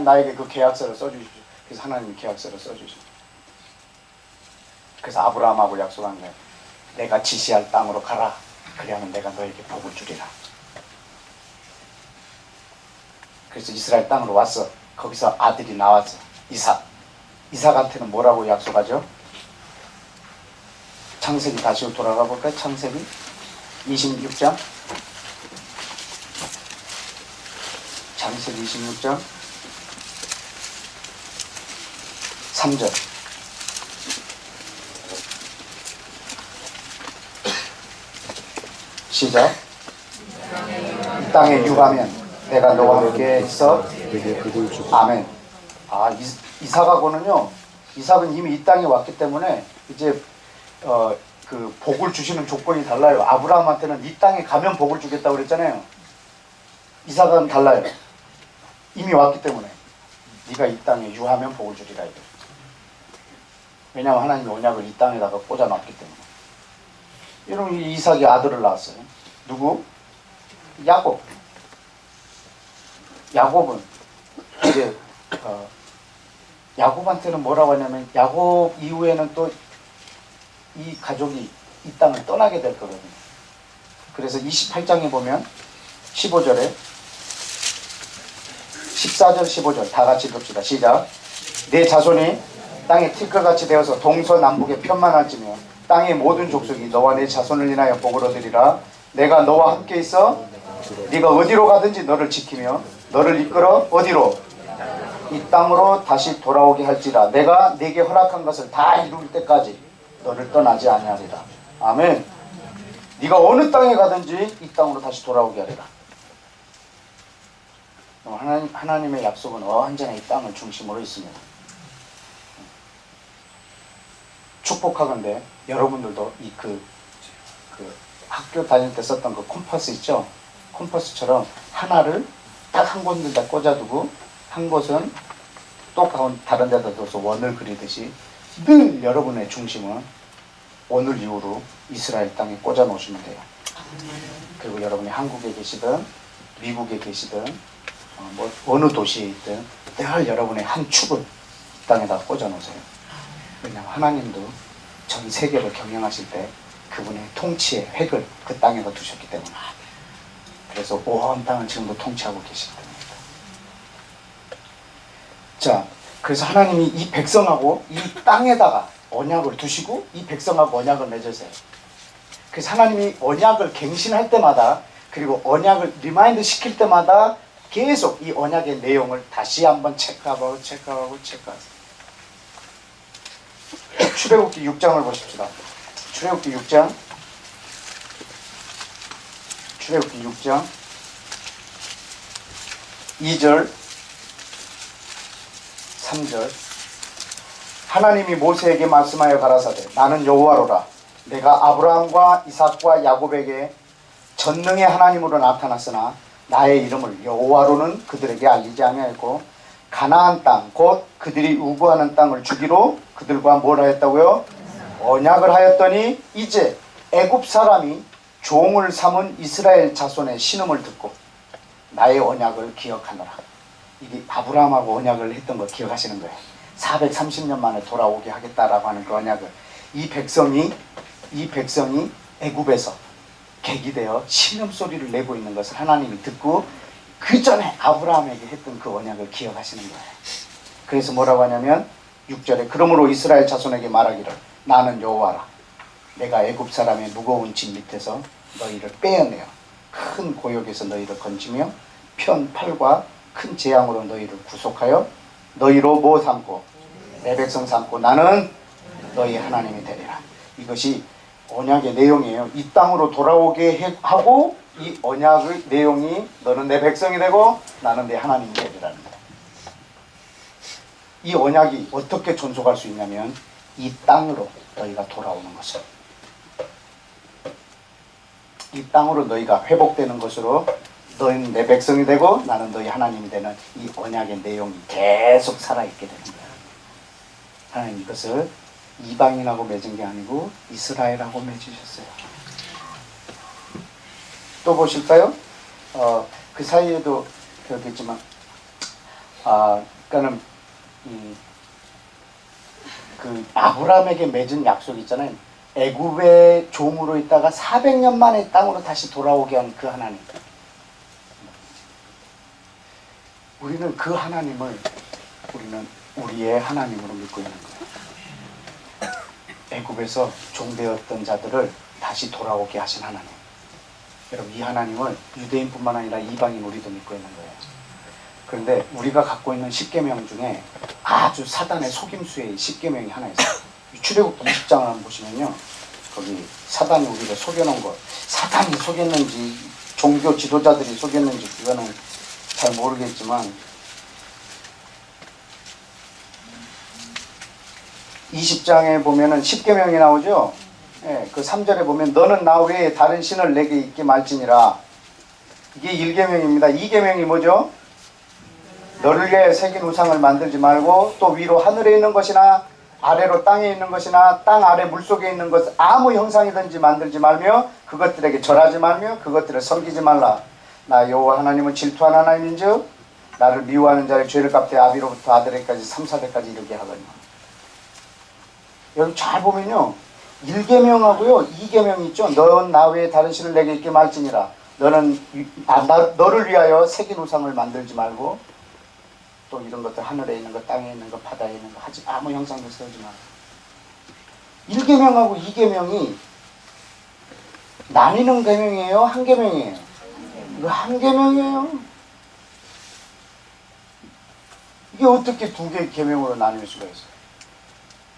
나에게 그 계약서를 써주십시오. 그래서 하나님이 계약서를 써주십시오. 그래서 아브라함하고 약속한 거예요. 내가 지시할 땅으로 가라. 그래야만 내가 너에게 복을 주리라. 그래서 이스라엘 땅으로 왔어. 거기서 아들이 나왔어. 이삭한테는 뭐라고 약속하죠? 창세기 다시 돌아가 볼까요? 창세기 26장. 창세기 26장 3절. 시작. 이 땅에 유하면 내가 너와 함께 있어. 아멘. 이삭하고는요, 이삭은 이미 이 땅에 왔기 때문에 이제 그 복을 주시는 조건이 달라요. 아브라함한테는 이 땅에 가면 복을 주겠다고 그랬잖아요. 이삭은 달라요. 이미 왔기 때문에 네가 이 땅에 유하면 복을 주리라 이거. 왜냐하면 하나님이 언약을 이 땅에다가 꽂아놨기 때문에. 여러분 이삭이 아들을 낳았어요. 누구? 야곱은 이제 야곱한테는 뭐라고 하냐면, 야곱 이후에는 또 이 가족이 이 땅을 떠나게 될 거거든요. 그래서 28장에 보면 15절에 14절 15절 다 같이 봅시다. 시작. 내 자손이 땅에 티끌같이 되어서 동서남북에 편만할지며 땅의 모든 족속이 너와 내 자손을 인하여 복을 얻으리라. 내가 너와 함께 있어 네가 어디로 가든지 너를 지키며 너를 이끌어 어디로? 이 땅으로 다시 돌아오게 할지라. 내가 네게 허락한 것을 다 이룰 때까지 너를 떠나지 아니하리라. 아멘. 네가 어느 땅에 가든지 이 땅으로 다시 돌아오게 하리라. 하나님의 약속은 언제나 이 땅을 중심으로 있습니다. 축복하건대 여러분들도 그 학교 다닐 때 썼던 그 콤파스 있죠? 콤파스처럼 하나를 딱 한 곳에다 꽂아두고 한 곳은 또 다른 데다 둬서 원을 그리듯이 늘 여러분의 중심은 오늘 이후로 이스라엘 땅에 꽂아 놓으시면 돼요. 그리고 여러분이 한국에 계시든 미국에 계시든 뭐 어느 도시에 있든 늘 여러분의 한 축을 이 땅에다 꽂아 놓으세요. 왜냐하면 하나님도 전 세계를 경영하실 때 그분의 통치의 획을 그 땅에다 두셨기 때문에. 그래서 온 땅을 지금도 통치하고 계시기 때문입니다. 자, 그래서 하나님이 이 백성하고 이 땅에다가 언약을 두시고 이 백성하고 언약을 맺으세요. 그래서 하나님이 언약을 갱신할 때마다 그리고 언약을 리마인드 시킬 때마다 계속 이 언약의 내용을 다시 한번 체크하고 체크하세요. 출애굽기 6장을 보십시다. 출애굽기 6장 2절 3절. 하나님이 모세에게 말씀하여 가라사대 나는 여호와로라. 내가 아브라함과 이삭과 야곱에게 전능의 하나님으로 나타났으나 나의 이름을 여호와로는 그들에게 알리지 아니하였고 가나안 땅 곧 그들이 우구하는 땅을 주기로 그들과 뭘 하였다고요? 언약을 하였더니 이제 애굽 사람이 종을 삼은 이스라엘 자손의 신음을 듣고 나의 언약을 기억하노라. 이게 아브라함하고 언약을 했던 거 기억하시는 거예요. 430년 만에 돌아오게 하겠다라고 하는 그 언약을 이 백성이 애굽에서 객이되어 신음소리를 내고 있는 것을 하나님이 듣고 그 전에 아브라함에게 했던 그 언약을 기억하시는 거예요. 그래서 뭐라고 하냐면 6절에 그러므로 이스라엘 자손에게 말하기를 나는 여호와라. 내가 애굽 사람의 무거운 짐 밑에서 너희를 빼어내어 큰 고역에서 너희를 건지며 편 팔과 큰 재앙으로 너희를 구속하여 너희로 뭐 삼고 내 백성 삼고 나는 너희 하나님이 되리라. 이것이 언약의 내용이에요. 이 땅으로 돌아오게 하고 이 언약의 내용이 너는 내 백성이 되고 나는 내 하나님이 되리라는 거예요. 이 언약이 어떻게 존속할 수 있냐면 이 땅으로 너희가 돌아오는 것을, 이 땅으로 너희가 회복되는 것으로 너희는 내 백성이 되고 나는 너희 하나님이 되는 이 언약의 내용이 계속 살아있게 되는 거예요. 하나님 이것을 이방인하고 맺은 게 아니고 이스라엘하고 맺으셨어요. 또 보실까요? 그 사이에도 그렇겠지만 그러니까는 그 아브라함에게 맺은 약속 있잖아요. 애굽의 종으로 있다가 400년 만에 땅으로 다시 돌아오게 한 그 하나님. 우리는 그 하나님을 우리는 우리의 하나님으로 믿고 있는 거예요. 애굽에서 종되었던 자들을 다시 돌아오게 하신 하나님. 여러분 이 하나님을 유대인뿐만 아니라 이방인 우리도 믿고 있는 거예요. 그런데 우리가 갖고 있는 십계명 중에 아주 사단의 속임수의 십계명이 하나 있어요. 출애굽기 20장을 한번 보시면요, 거기 사단이 우리를 속여놓은 것, 사단이 속였는지 종교 지도자들이 속였는지 그거는 잘 모르겠지만 20장에 보면은 십계명이 나오죠. 예, 그 3절에 보면 너는 나 외에 다른 신을 내게 있게 말지니라. 이게 1계명입니다. 2계명이 뭐죠? 너를 위해 새긴 우상을 만들지 말고 또 위로 하늘에 있는 것이나 아래로 땅에 있는 것이나 땅 아래 물속에 있는 것 아무 형상이든지 만들지 말며 그것들에게 절하지 말며 그것들을 섬기지 말라. 나 여호와 하나님은 질투하는 하나님인즉 나를 미워하는 자의 죄를 갚되 아비로부터 아들에까지 3, 4대까지 이르게 하거니와. 여기 잘 보면요, 1계명하고요 2계명이 있죠. 너는 나 외에 다른 신을 내게 있게 말지니라. 너를 위하여 새긴 우상을 만들지 말고 또 이런 것들 하늘에 있는 것, 땅에 있는 것, 바다에 있는 것 하지 아무 형상도 세우지 마. 1계명하고 2계명이 나뉘는 계명이에요? 한 계명이에요? 이거 한 계명이에요. 이게 어떻게 두 개 계명으로 나눌 수가 있어요?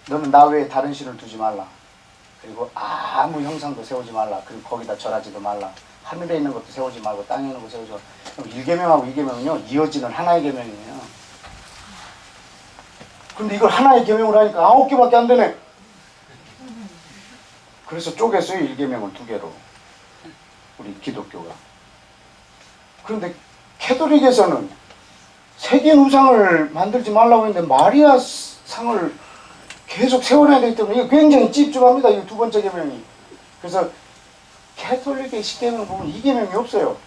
너는 나 외에 다른 신을 두지 말라. 그리고 아무 형상도 세우지 말라. 그리고 거기다 절하지도 말라. 하늘에 있는 것도 세우지 말고 땅에 있는 거 세우지 말고. 그럼 1계명하고 2계명은요 이어지는 하나의 계명이에요. 근데 이걸 하나의 계명으로 하니까 9개밖에 안 되네. 그래서 쪼갰어요. 1계명을 2개로. 우리 기독교가. 그런데 캐톨릭에서는 세계 우상을 만들지 말라고 했는데 마리아 상을 계속 세워놔야 되기 때문에 이게 굉장히 찝찝합니다. 이 두 번째 계명이. 그래서 캐톨릭의 10계명 보면 2계명이 없어요.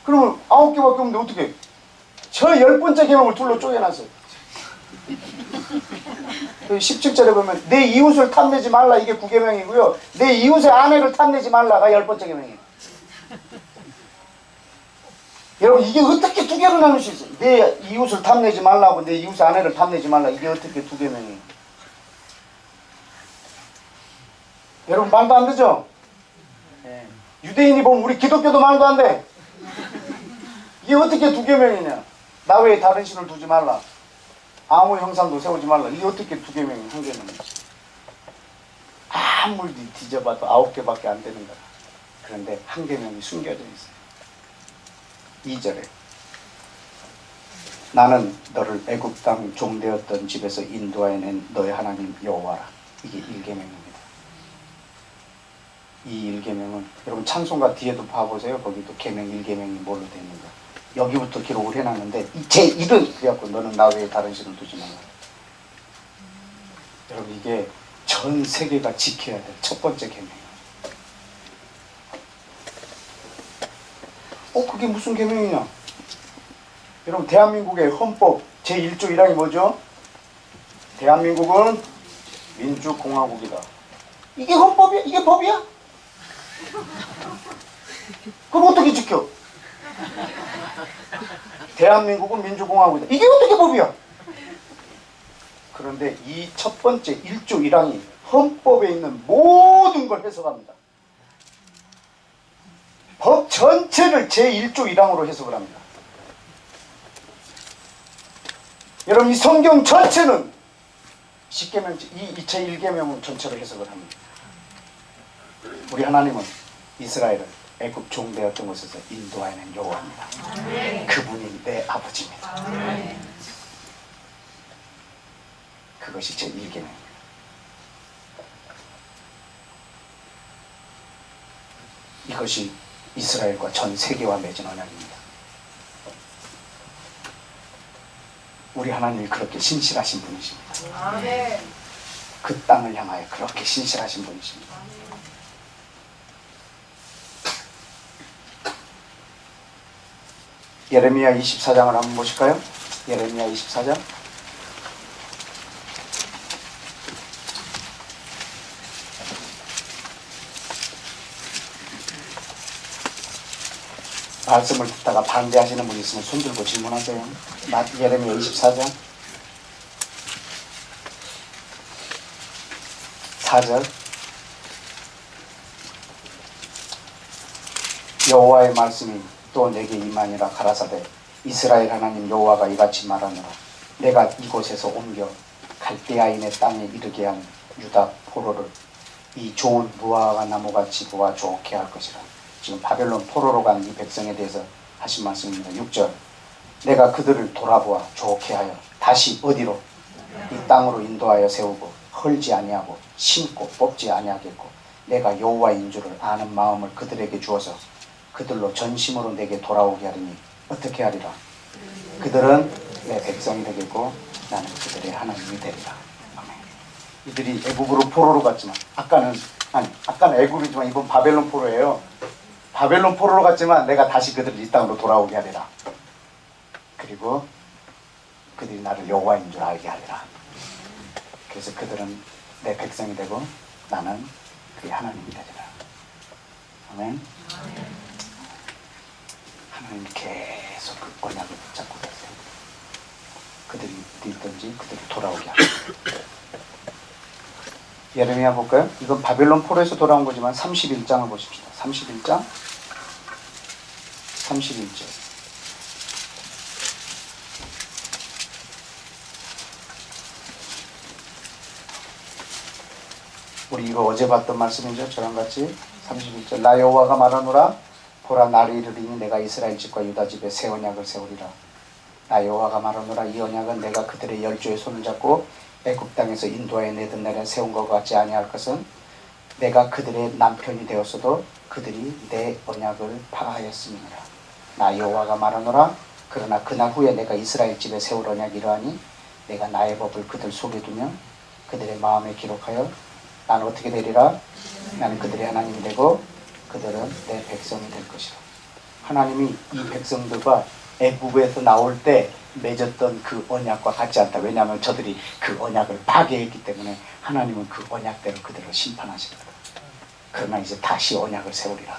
그러면 9개밖에 없는데 어떻게? 저 10번째 계명을 둘로 쪼개놨어요. 17절에 보면 내 이웃을 탐내지 말라 이게 9계명이고요. 내 이웃의 아내를 탐내지 말라가 10번째 계명이에요. 여러분 이게 어떻게 2개로 나눌 수 있어요? 내 이웃을 탐내지 말라고 내 이웃의 아내를 탐내지 말라 이게 어떻게 2계명이에요? 여러분 말도 안 되죠? 네. 유대인이 보면 우리 기독교도 말도 안 돼. 이게 어떻게 2계명이냐? 나 외에 다른 신을 두지 말라. 아무 형상도 세우지 말라. 이게 어떻게 2계명이 한 계명이지? 아무리 뒤져봐도 9개밖에 안 되는 거야. 그런데 한 계명이 숨겨져 있어요. 2절에 나는 너를 애굽 땅 종되었던 집에서 인도하여 낸 너의 하나님 여호와라. 이게 1계명입니다. 이 1계명은 여러분 찬송가 뒤에도 봐보세요. 거기도 계명 1계명이 뭘로 되어 있는가. 여기부터 기록을 해놨는데 제1은 그래갖고 너는 나 외에 다른 신을 두지 말라. 여러분 이게 전 세계가 지켜야 될 첫 번째 계명이에요. 그게 무슨 계명이냐? 여러분 대한민국의 헌법 제1조 1항이 뭐죠? 대한민국은 민주공화국이다. 이게 헌법이야? 이게 법이야? 그럼 어떻게 지켜? 대한민국은 민주공화국이다. 이게 어떻게 법이야? 그런데 이 첫 번째 1조 1항이 헌법에 있는 모든 걸 해석합니다. 법 전체를 제1조 1항으로 해석을 합니다. 여러분 이 성경 전체는 10계명, 이 제1계명은 전체로 해석을 합니다. 우리 하나님은 이스라엘을 애굽 종되었던 곳에서 인도하여낸 여호와입니다. 그분이 내 아버지입니다. 그것이 제1계명입니다. 이것이 이스라엘과 전 세계와 맺은 언약입니다. 우리 하나님이 그렇게 신실하신 분이십니다. 그 땅을 향하여 그렇게 신실하신 분이십니다. 예레미야 24장을 한번 보실까요? 예레미야 24장. 말씀을 듣다가 반대하시는 분이 있으면 손들고 질문하세요. 예레미야 24장 4절. 여호와의 말씀이 또 내게 임하니라 가라사대 이스라엘 하나님 여호와가 이같이 말하노라. 내가 이곳에서 옮겨 갈대아인의 땅에 이르게 한 유다 포로를 이 좋은 무화과 나무같이 보아 좋게 할 것이라. 지금 바벨론 포로로 간 이 백성에 대해서 하신 말씀입니다. 6절. 내가 그들을 돌아보아 좋게 하여 다시 어디로? 이 땅으로 인도하여 세우고 헐지 아니하고 심고 뽑지 아니하겠고 내가 여호와인 줄을 아는 마음을 그들에게 주어서 그들로 전심으로 내게 돌아오게 하리니 어떻게 하리라? 그들은 내 백성이 되겠고 나는 그들의 하나님이 되리라. 아멘. 이들이 애굽으로 포로로 갔지만 아까는 애굽이지만 이번 바벨론 포로예요. 바벨론 포로로 갔지만 내가 다시 그들을 이 땅으로 돌아오게 하리라. 그리고 그들이 나를 여호와인 줄 알게 하리라. 그래서 그들은 내 백성이 되고 나는 그의 하나님이 되리라. 아멘. 하나님 계속 그 언약을 붙잡고 계세요. 그들이 어디 있든지 그들이 돌아오게 하리라. 예레미야 볼까요? 이건 바벨론 포로에서 돌아온 거지만 31장을 보십시다. 31장 31절. 우리 이거 어제 봤던 말씀이죠. 저랑 같이 31절. 나 여호와가 말하노라 보라 날이 이르리니 내가 이스라엘 집과 유다 집에 새 언약을 세우리라. 나 여호와가 말하노라 이 언약은 내가 그들의 열조의 손을 잡고 애굽 땅에서 인도하여 내던 날에 세운 것 같지 아니할 것은 내가 그들의 남편이 되었어도 그들이 내 언약을 파하였음이니라. 나 여호와가 말하노라 그러나 그날 후에 내가 이스라엘 집에 세울 언약이 이러하니 내가 나의 법을 그들 속에 두면 그들의 마음에 기록하여 나는 어떻게 되리라? 나는 그들의 하나님이 되고 그들은 내 백성이 될 것이라. 하나님이 이 백성들과 애굽에서 나올 때 맺었던 그 언약과 같지 않다. 왜냐하면 저들이 그 언약을 파괴했기 때문에 하나님은 그 언약대로 그들을 심판하시거든. 그러나 이제 다시 언약을 세우리라.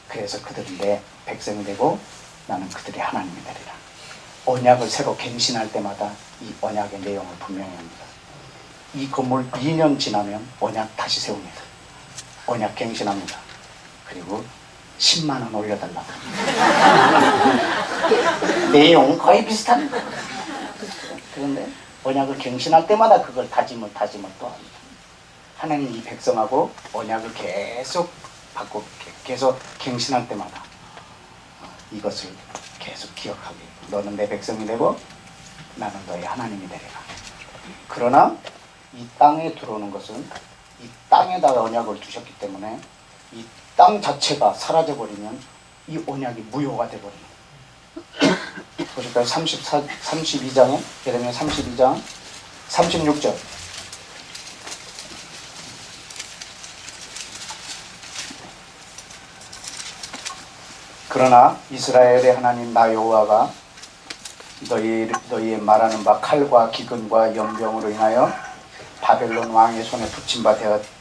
그래서 그들은 내 백성이 되고 나는 그들의 하나님이 되리라. 언약을 새로 갱신할 때마다 이 언약의 내용을 분명히 합니다. 이 건물 2년 지나면 언약 다시 세웁니다. 언약 갱신합니다. 그리고 10만 원 올려달라고. 내용은 거의 비슷합니다. 그런데 언약을 갱신할 때마다 그걸 다짐을 또 합니다. 하나님 이 백성하고 언약을 계속 받고 계속 갱신할 때마다 이것을 계속 기억하게. 너는 내 백성이 되고 나는 너의 하나님이 되리라. 그러나 이 땅에 들어오는 것은 이 땅에다가 언약을 두셨기 때문에 이 땅 자체가 사라져버리면 이 언약이 무효가 되어버립니다. 보실까요? 32장에 예레미야 32장 36절. 그러나 이스라엘의 하나님 나 여호와가 너희의 말하는 바 칼과 기근과 연병으로 인하여 바벨론 왕의 손에 붙임 바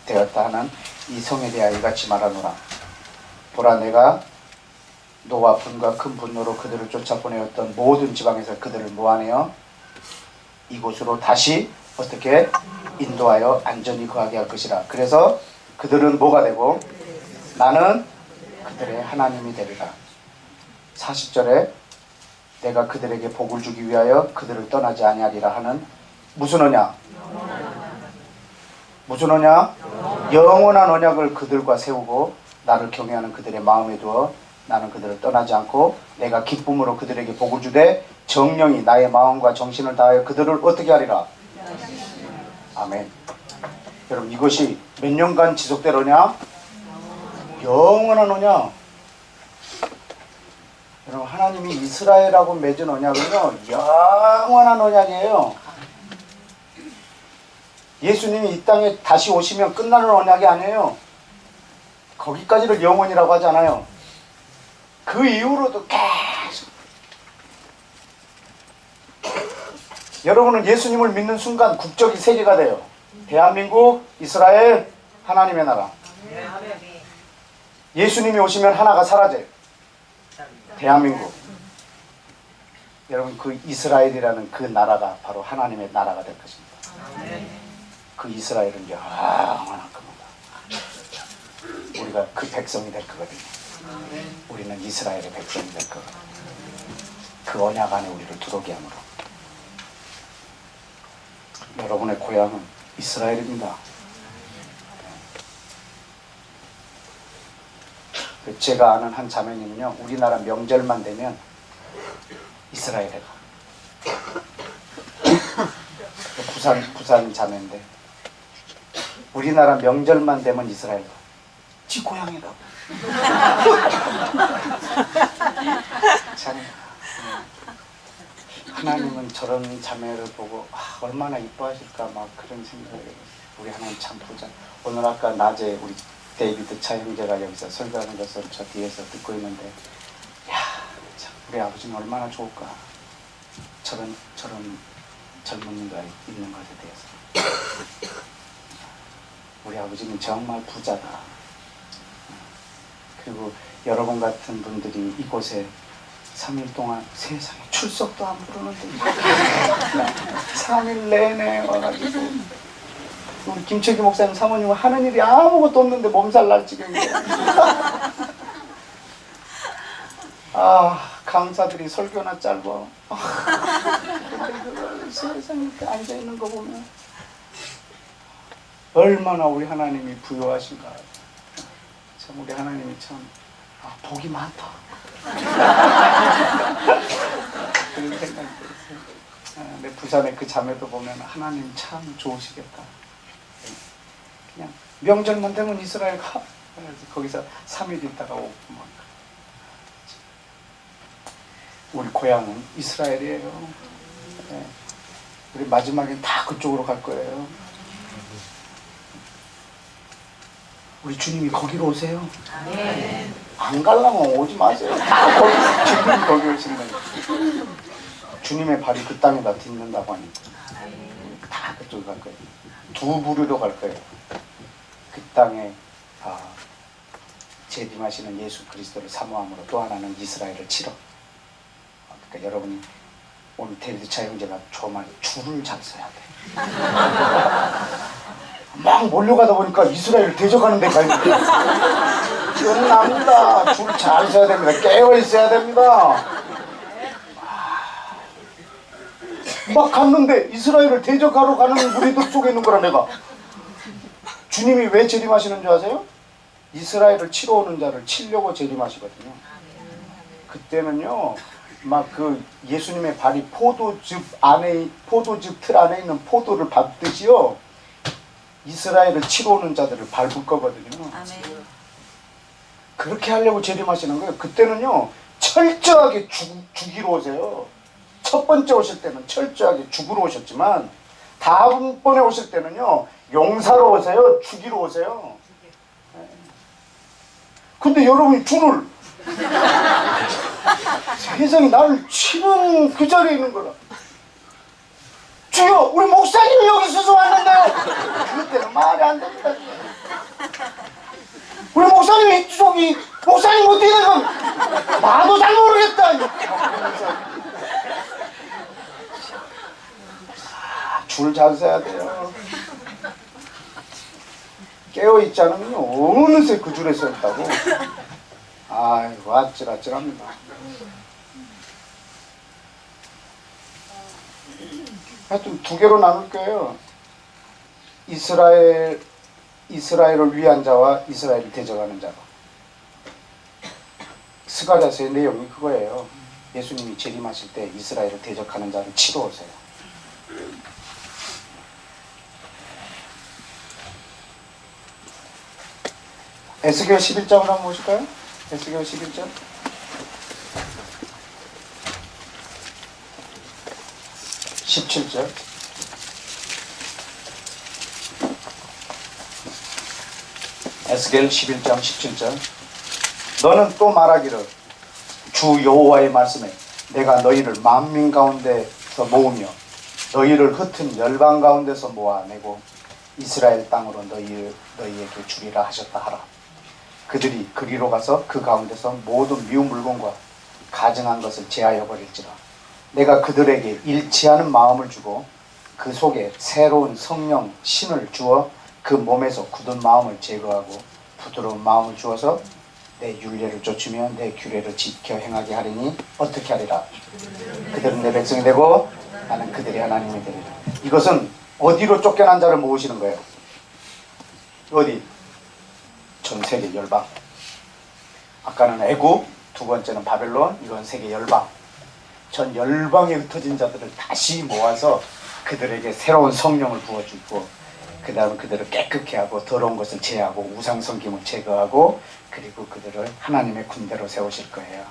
되었다 하는 이 성에 대하여 이같이 말하노라. 보라 내가 노와 분과 큰 분노로 그들을 쫓아보내었던 모든 지방에서 그들을 모아내어 이곳으로 다시 어떻게 인도하여 안전히 거하게 할 것이라. 그래서 그들은 뭐가 되고 나는 그들의 하나님이 되리라. 40절에 내가 그들에게 복을 주기 위하여 그들을 떠나지 아니하리라 하는 무슨 언약? 무슨 언약? 영원한 언약을 그들과 세우고 나를 경외하는 그들의 마음에 두어 나는 그들을 떠나지 않고 내가 기쁨으로 그들에게 복을 주되 정령이 나의 마음과 정신을 다하여 그들을 어떻게 하리라? 아멘. 여러분 이것이 몇 년간 지속될 언약? 영원한 언약. 여러분 하나님이 이스라엘하고 맺은 언약은요 영원한 언약이에요. 예수님이 이 땅에 다시 오시면 끝나는 언약이 아니에요. 거기까지를 영원이라고 하지 않아요. 그 이후로도 계속. 여러분은 예수님을 믿는 순간 국적이 세 개가 돼요. 대한민국, 이스라엘, 하나님의 나라. 예수님이 오시면 하나가 사라져요. 대한민국. 여러분 그 이스라엘이라는 그 나라가 바로 하나님의 나라가 될 것입니다. 그 이스라엘은 영원한 겁니다. 우리가 그 백성이 될 거거든요. 우리는 이스라엘의 백성이 될 거거든요. 그 언약 안에 우리를 들어오게 함으로. 여러분의 고향은 이스라엘입니다. 제가 아는 한 자매님은요, 우리나라 명절만 되면 이스라엘에 가. 부산 자매인데, 우리나라 명절만 되면 이스라엘 가. 지 고향이라고. 참, 하나님은 저런 자매를 보고 얼마나 이뻐하실까 막 그런 생각을. 우리 하나님 참 보자. 오늘 아까 낮에 우리 데이비드 차 형제가 여기서 설교하는 것을 저 뒤에서 듣고 있는데, 야, 참 우리 아버지는 얼마나 좋을까. 저런 젊은이가 있는 것에 대해서. 우리 아버지는 정말 부자다. 그리고 여러분 같은 분들이 이곳에 3일 동안 세상에 출석도 안 부르는데 3일 내내 와가지고 우리 김철기 목사님 사모님은 하는 일이 아무것도 없는데 몸살 날 지경이에요. 아, 강사들이 설교나 짧아. 근데 세상에 앉아있는 거 보면 얼마나 우리 하나님이 부유하신가. 참 우리 하나님이 참 복이 많다. 그런 생각이 들었어요. 내 부산의 그 자매도 보면 하나님 참 좋으시겠다. 그냥 명절만 되면 이스라엘 가. 그래서 거기서 3일 있다가 오고 막. 우리 고향은 이스라엘이에요. 네. 우리 마지막엔 다 그쪽으로 갈 거예요. 우리 주님이 거기로 오세요. 네. 안 가려면 오지 마세요. 다 거기, 주님이 거기 오시는 거니까. 주님의 발이 그 땅에다 딛는다고 하니까. 다 그쪽으로 갈 거예요. 두 부류로 갈 거예요. 그 땅에 재림하시는 예수 그리스도를 사모함으로, 또 하나는 이스라엘을 치러. 그러니까 여러분이 오늘 데이비드 형제가 정말 줄을 잘 서야 돼. 막 몰려가다 보니까 이스라엘을 대적하는 데가 있는데 끝납니다. 줄 잘 서야 됩니다. 깨어 있어야 됩니다. 막 갔는데 이스라엘을 대적하러 가는 무리들 속에 있는 거라. 내가 주님이 왜 재림하시는 줄 아세요? 이스라엘을 치러 오는 자를 치려고 재림하시거든요. 그때는요, 막 그 예수님의 발이 포도즙 틀 안에 있는 포도를 밟듯이요, 이스라엘을 치러 오는 자들을 밟을 거거든요. 아멘. 그렇게 하려고 재림하시는 거예요. 그때는요, 철저하게 죽이러 오세요. 첫 번째 오실 때는 철저하게 죽으러 오셨지만, 다음번에 오실 때는요, 용사로 오세요. 죽이러 오세요. 근데 여러분이 줄을 세상에 나를 치는 그 자리에 있는 거라. 주여, 우리 목사님이 여기 있어서 왔는데요. 그때는 말이 안 됩니다. 우리 목사님이 저기, 목사님 어떻게 된 건 나도 잘 모르겠다. 줄 잘 서야 돼요. 깨어있지 않으면요, 어느새 그 줄에 서 있다고. 아이고, 아찔아찔합니다. 하여튼 두 개로 나눌 거예요. 이스라엘을 위한 자와 이스라엘을 대적하는 자로. 스가랴서의 내용이 그거예요. 예수님이 재림하실 때 이스라엘을 대적하는 자를 치러 오세요. 에스겔 11장을 한번 보실까요? 에스겔 11장. (17절) 에스겔 11장 17절. 너는 또 말하기를, 주 여호와의 말씀에 내가 너희를 만민 가운데서 모으며 너희를 흩은 열방 가운데서 모아내고 이스라엘 땅으로 너희에게 주리라 하셨다 하라. 그들이 그리로 가서 그 가운데서 모든 미운 물건과 가증한 것을 제하여 버릴지라. 내가 그들에게 잃지 않은 마음을 주고 그 속에 새로운 성령 신을 주어 그 몸에서 굳은 마음을 제거하고 부드러운 마음을 주어서 내 율례를 쫓으며 내 규례를 지켜 행하게 하리니 어떻게 하리라. 그들은 내 백성이 되고 나는 그들의 하나님이 되리라. 이것은 어디로 쫓겨난 자를 모으시는 거예요? 어디? 전 세계 열방. 아까는 애굽, 두 번째는 바벨론, 이건 세계 열방. 전 열방에 흩어진 자들을 다시 모아서 그들에게 새로운 성령을 부어주고, 그 다음 그들을 깨끗게 하고 더러운 것을 제하고 우상 섬김을 제거하고, 그리고 그들을 하나님의 군대로 세우실 거예요.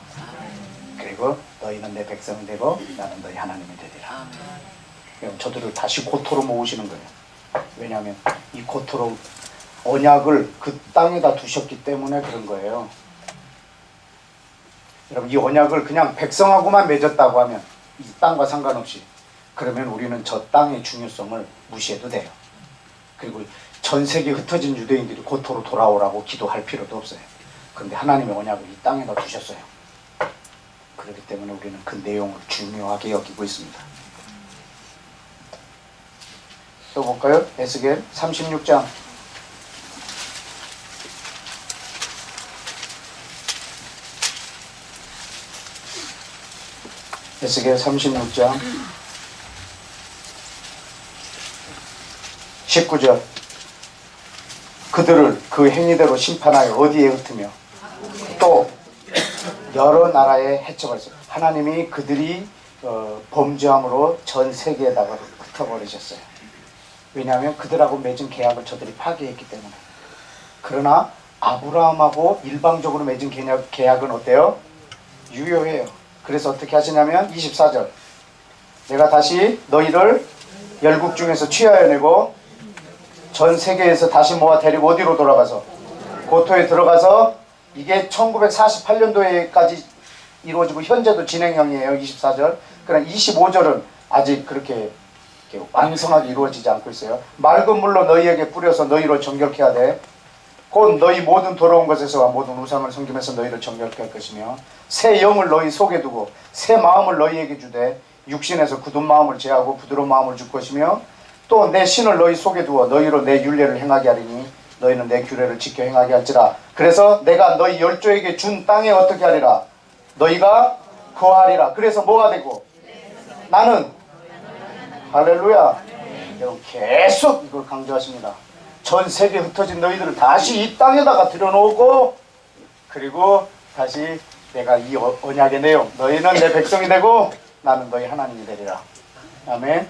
그리고 너희는 내 백성이 되고 나는 너희 하나님이 되리라. 그럼 저들을 다시 고토로 모으시는 거예요. 왜냐하면 이 고토로 언약을 그 땅에다 두셨기 때문에 그런 거예요. 여러분, 이 언약을 그냥 백성하고만 맺었다고 하면, 이 땅과 상관없이, 그러면 우리는 저 땅의 중요성을 무시해도 돼요. 그리고 전 세계 흩어진 유대인들이 고토로 돌아오라고 기도할 필요도 없어요. 그런데 하나님의 언약을 이 땅에다 두셨어요. 그렇기 때문에 우리는 그 내용을 중요하게 여기고 있습니다. 또 볼까요? 에스겔 36장. 에스겔 36장 19절. 그들을 그 행위대로 심판하여 어디에 흩으며 또 여러 나라에 해쳐버렸어요. 하나님이 그들이 범죄함으로 전 세계에다가 흩어버리셨어요. 왜냐하면 그들하고 맺은 계약을 저들이 파기했기 때문에. 그러나 아브라함하고 일방적으로 맺은 계약은 어때요? 유효해요. 그래서 어떻게 하시냐면 24절. 내가 다시 너희를 열국 중에서 취하여 내고 전 세계에서 다시 모아 데리고 어디로 돌아가서 고토에 들어가서, 이게 1948년도에까지 이루어지고 현재도 진행형이에요. 24절. 그러나 25절은 아직 그렇게 완성하게 이루어지지 않고 있어요. 맑은 물로 너희에게 뿌려서 너희로 정결케 하되 곧 너희 모든 더러운 것에서와 모든 우상을 섬기면서 너희를 정결케 할 것이며 새 영을 너희 속에 두고 새 마음을 너희에게 주되 육신에서 굳은 마음을 제하고 부드러운 마음을 줄 것이며 또 내 신을 너희 속에 두어 너희로 내 율례를 행하게 하리니 너희는 내 규례를 지켜 행하게 할지라. 그래서 내가 너희 열조에게 준 땅에 어떻게 하리라? 너희가 거하리라. 그래서 뭐가 되고? 나는. 할렐루야. 여러분 계속 이걸 강조하십니다. 전 세계에 흩어진 너희들을 다시 이 땅에다가 들여놓고, 그리고 다시 내가 이 언약의 내용, 너희는 내 백성이 되고 나는 너희 하나님이 되리라. 아멘.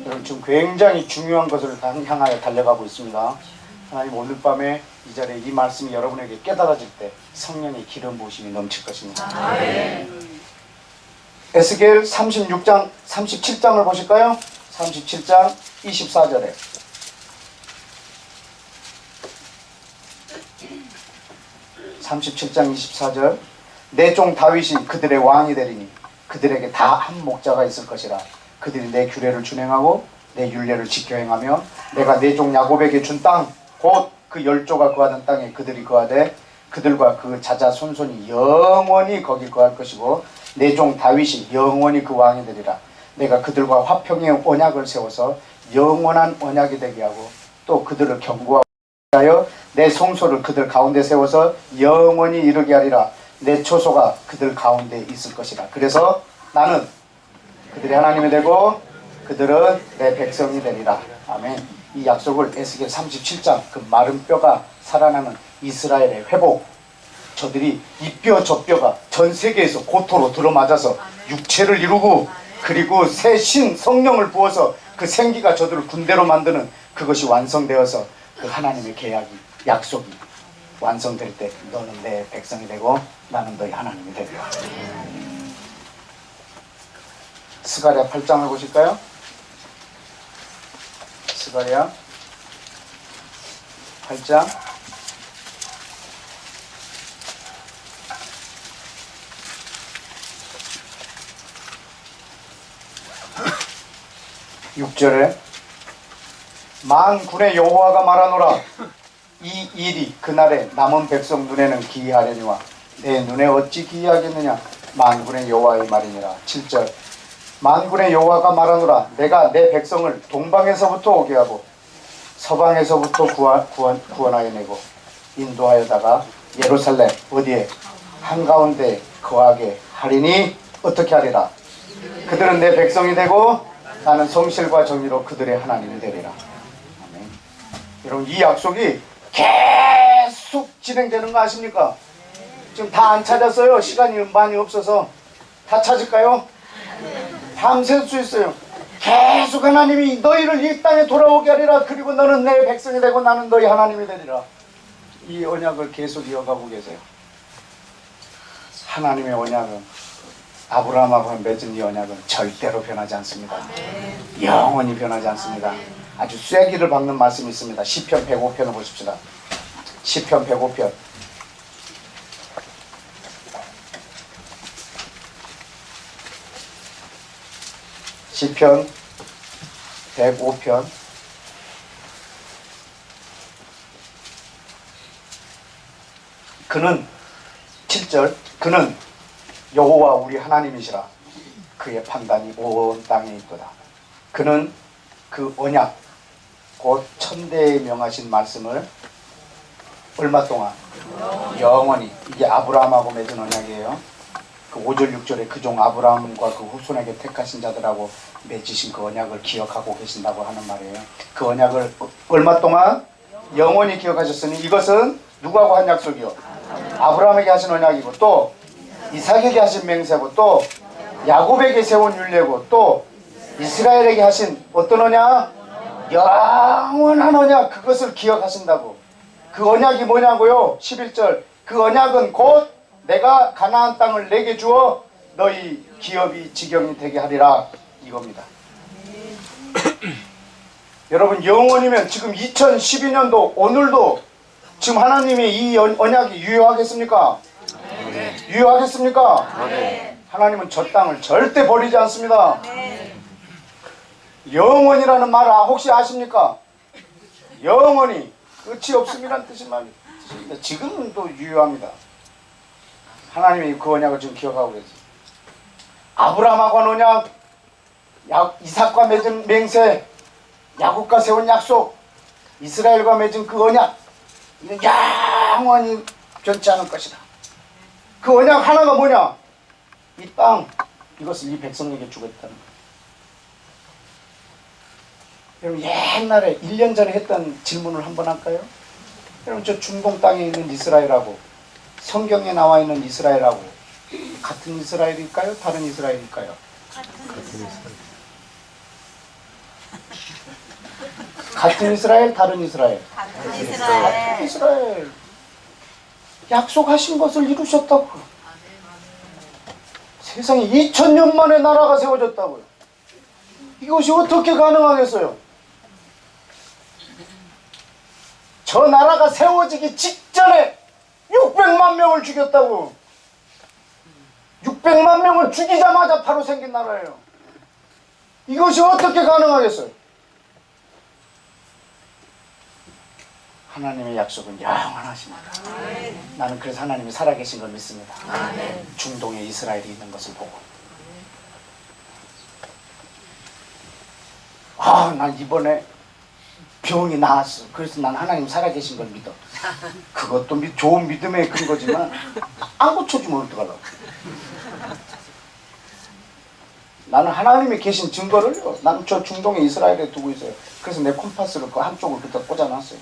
여러분 지금 굉장히 중요한 것을 향하여 달려가고 있습니다. 하나님 오늘 밤에 이 자리에 이 말씀이 여러분에게 깨달아질 때 성령의 기름 부으심이 넘칠 것입니다. 아멘. 에스겔 36장 37장을 보실까요? 37장 24절에 내 종 다윗이 그들의 왕이 되리니 그들에게 다 한 목자가 있을 것이라. 그들이 내 규례를 준행하고 내 율례를 지켜 행하며 내가 내 종 야곱에게 준 땅 곧 그 열조가 거하던 땅에 그들이 거하되 그들과 그 자자 손손이 영원히 거기 거할 것이고 내 종 다윗이 영원히 그 왕이 되리라. 내가 그들과 화평의 언약을 세워서 영원한 언약이 되게 하고 또 그들을 경고하여 내 성소를 그들 가운데 세워서 영원히 이르게 하리라. 내 초소가 그들 가운데 있을 것이라. 그래서 나는 그들의 하나님이 되고 그들은 내 백성이 되리라. 아멘. 이 약속을 에스겔 37장 그 마른 뼈가 살아나는 이스라엘의 회복, 저들이 이 뼈 저 뼈가 전 세계에서 고토로 들어맞아서 육체를 이루고 그리고 새 신 성령을 부어서 그 생기가 저들을 군대로 만드는 그것이 완성되어서 그 하나님의 계약이, 약속이 완성될 때 너는 내 백성이 되고 나는 너희 하나님이 되리라. 스가랴 8장을 보실까요? 스가랴 8장 6절에 만군의 여호와가 말하노라. 이 일이 그날에 남은 백성 눈에는 기이하려니와 내 눈에 어찌 기이하겠느냐. 만군의 여호와의 말이니라. 7절 만군의 여호와가 말하노라. 내가 내 백성을 동방에서부터 오게 하고 서방에서부터 구원하여 내고 인도하여다가 예루살렘 어디에 한가운데 거하게 하리니 어떻게 하리라. 그들은 내 백성이 되고 나는 성실과 정의로 그들의 하나님이 되리라. 아멘. 여러분 이 약속이 계속 진행되는 거 아십니까? 지금 다 안 찾았어요. 시간이 많이 없어서. 다 찾을까요? 밤샐 수 있어요. 계속 하나님이 너희를 이 땅에 돌아오게 하리라. 그리고 너는 내 백성이 되고 나는 너희 하나님이 되리라. 이 언약을 계속 이어가고 계세요. 하나님의 언약은, 아브라함하고 맺은 이 언약은 절대로 변하지 않습니다. 영원히 변하지 않습니다. 아주 쐐기를 박는 말씀이 있습니다. 시편 105편을 보십시다. 시편 105편 시편 105편 그는 7절 그는 여호와 우리 하나님이시라. 그의 판단이 온 땅에 있도다. 그는 그 언약, 곧 천대에 명하신 말씀을 얼마 동안? 영원히. 이게 아브라함하고 맺은 언약이에요. 그 5절 6절에 그 종 아브라함과 그 후손에게 택하신 자들하고 맺으신 그 언약을 기억하고 계신다고 하는 말이에요. 그 언약을 얼마 동안? 영원히 기억하셨으니 이것은 누구하고 한 약속이요? 아브라함에게 하신 언약이고, 또 이삭에게 하신 맹세고, 또 야곱에게 세운 율례고, 또 이스라엘에게 하신 어떤 언약? 영원한 언약. 그것을 기억하신다고. 그 언약이 뭐냐고요? 11절. 그 언약은 곧 내가 가나안 땅을 내게 주어 너희 기업이 지경이 되게 하리라, 이겁니다. 여러분, 영원이면 지금 2012년도 오늘도 지금 하나님의 이 언약이 유효하겠습니까? 유효하겠습니까? 하나님은 저 땅을 절대 버리지 않습니다. 영원이라는 말 혹시 아십니까? 영원히 끝이 없음이란 뜻입니다. 지금은 또 유효합니다. 하나님이 그 언약을 지금 기억하고 계세요. 아브라함하고 한 언약, 이삭과 맺은 맹세, 야곱과 세운 약속, 이스라엘과 맺은 그 언약, 이는 영원히 변치 않을 것이다. 그 언약 하나가 뭐냐? 이 땅, 이것을 이 백성에게 주겠다는 거예요. 여러분, 옛날에 1년 전에 했던 질문을 한번 할까요? 여러분, 저 중동 땅에 있는 이스라엘하고 성경에 나와 있는 이스라엘하고 같은 이스라엘일까요? 다른 이스라엘일까요? 같은 이스라엘, 다른 이스라엘? 같은 이스라엘. 약속하신 것을 이루셨다고. 세상에 2000년 만에 나라가 세워졌다고요. 이것이 어떻게 가능하겠어요? 저 나라가 세워지기 직전에 600만 명을 죽였다고. 600만 명을 죽이자마자 바로 생긴 나라예요. 이것이 어떻게 가능하겠어요? 하나님의 약속은 영원하십니다. 나는 그래서 하나님이 살아계신 걸 믿습니다. 중동에 이스라엘이 있는 것을 보고, 난 이번에 병이 나았어. 그래서 난 하나님 살아계신 걸 믿어. 그것도 좋은 믿음의 근거지만 안 고쳐주면 어떡하려고. 나는 하나님이 계신 증거를요, 나는 저 중동에 이스라엘에 두고 있어요. 그래서 내 콤파스를 그 한쪽을 그때 꽂아놨어요.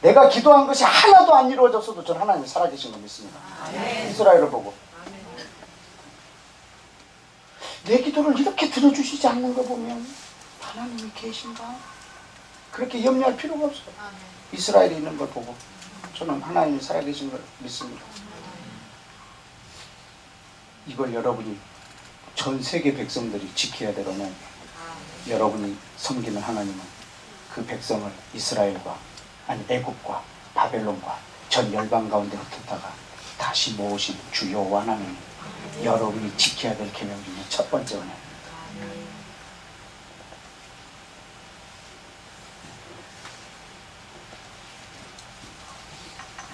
내가 기도한 것이 하나도 안 이루어졌어도 저는 하나님이 살아계신 걸 믿습니다. 이스라엘을 보고. 내 기도를 이렇게 들어주시지 않는 거 보면 하나님이 계신가? 그렇게 염려할 필요가 없어요. 이스라엘에 있는 걸 보고 저는 하나님이 살아계신 걸 믿습니다. 이걸 여러분이 전 세계 백성들이 지켜야 될 언약이에요. 여러분이 섬기는 하나님은 그 백성을 이스라엘과, 아니 애굽과 바벨론과 전 열방 가운데 흩었다가 다시 모으신 주 여호와 하나님이 여러분이 지켜야 될 계명 중에 첫 번째 언약입니다.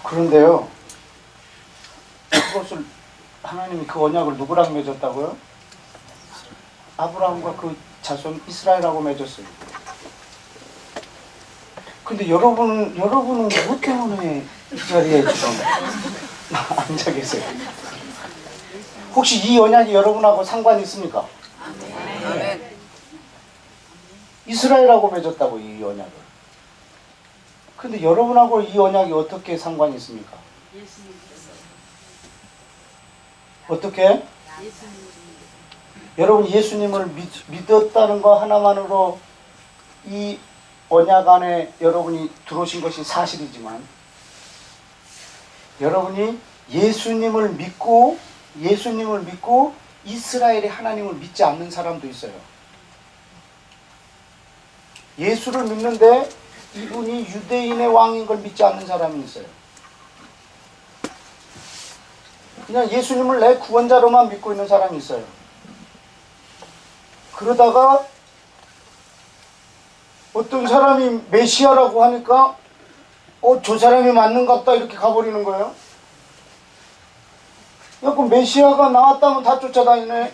그런데요, 그것을 하나님이 그 언약을 누구랑 맺었다고요? 아브라함과 그 자손 이스라엘하고 맺었어요. 근데 여러분은 뭐 때문에 이 자리에 지금 앉아 계세요? 혹시 이 언약이 여러분하고 상관이 있습니까? 이스라엘하고 맺었다고, 이 언약을. 근데 여러분하고 이 언약이 어떻게 상관이 있습니까? 어떻게? 여러분, 예수님을 믿었다는 거 하나만으로 이 언약 안에 여러분이 들어오신 것이 사실이지만, 여러분이 예수님을 믿고 이스라엘의 하나님을 믿지 않는 사람도 있어요. 예수를 믿는데 이분이 유대인의 왕인 걸 믿지 않는 사람이 있어요. 그냥 예수님을 내 구원자로만 믿고 있는 사람이 있어요. 그러다가 어떤 사람이 메시아라고 하니까 저 사람이 맞는갑다 이렇게 가버리는 거예요. 야, 그 메시아가 나왔다면 다 쫓아다니네.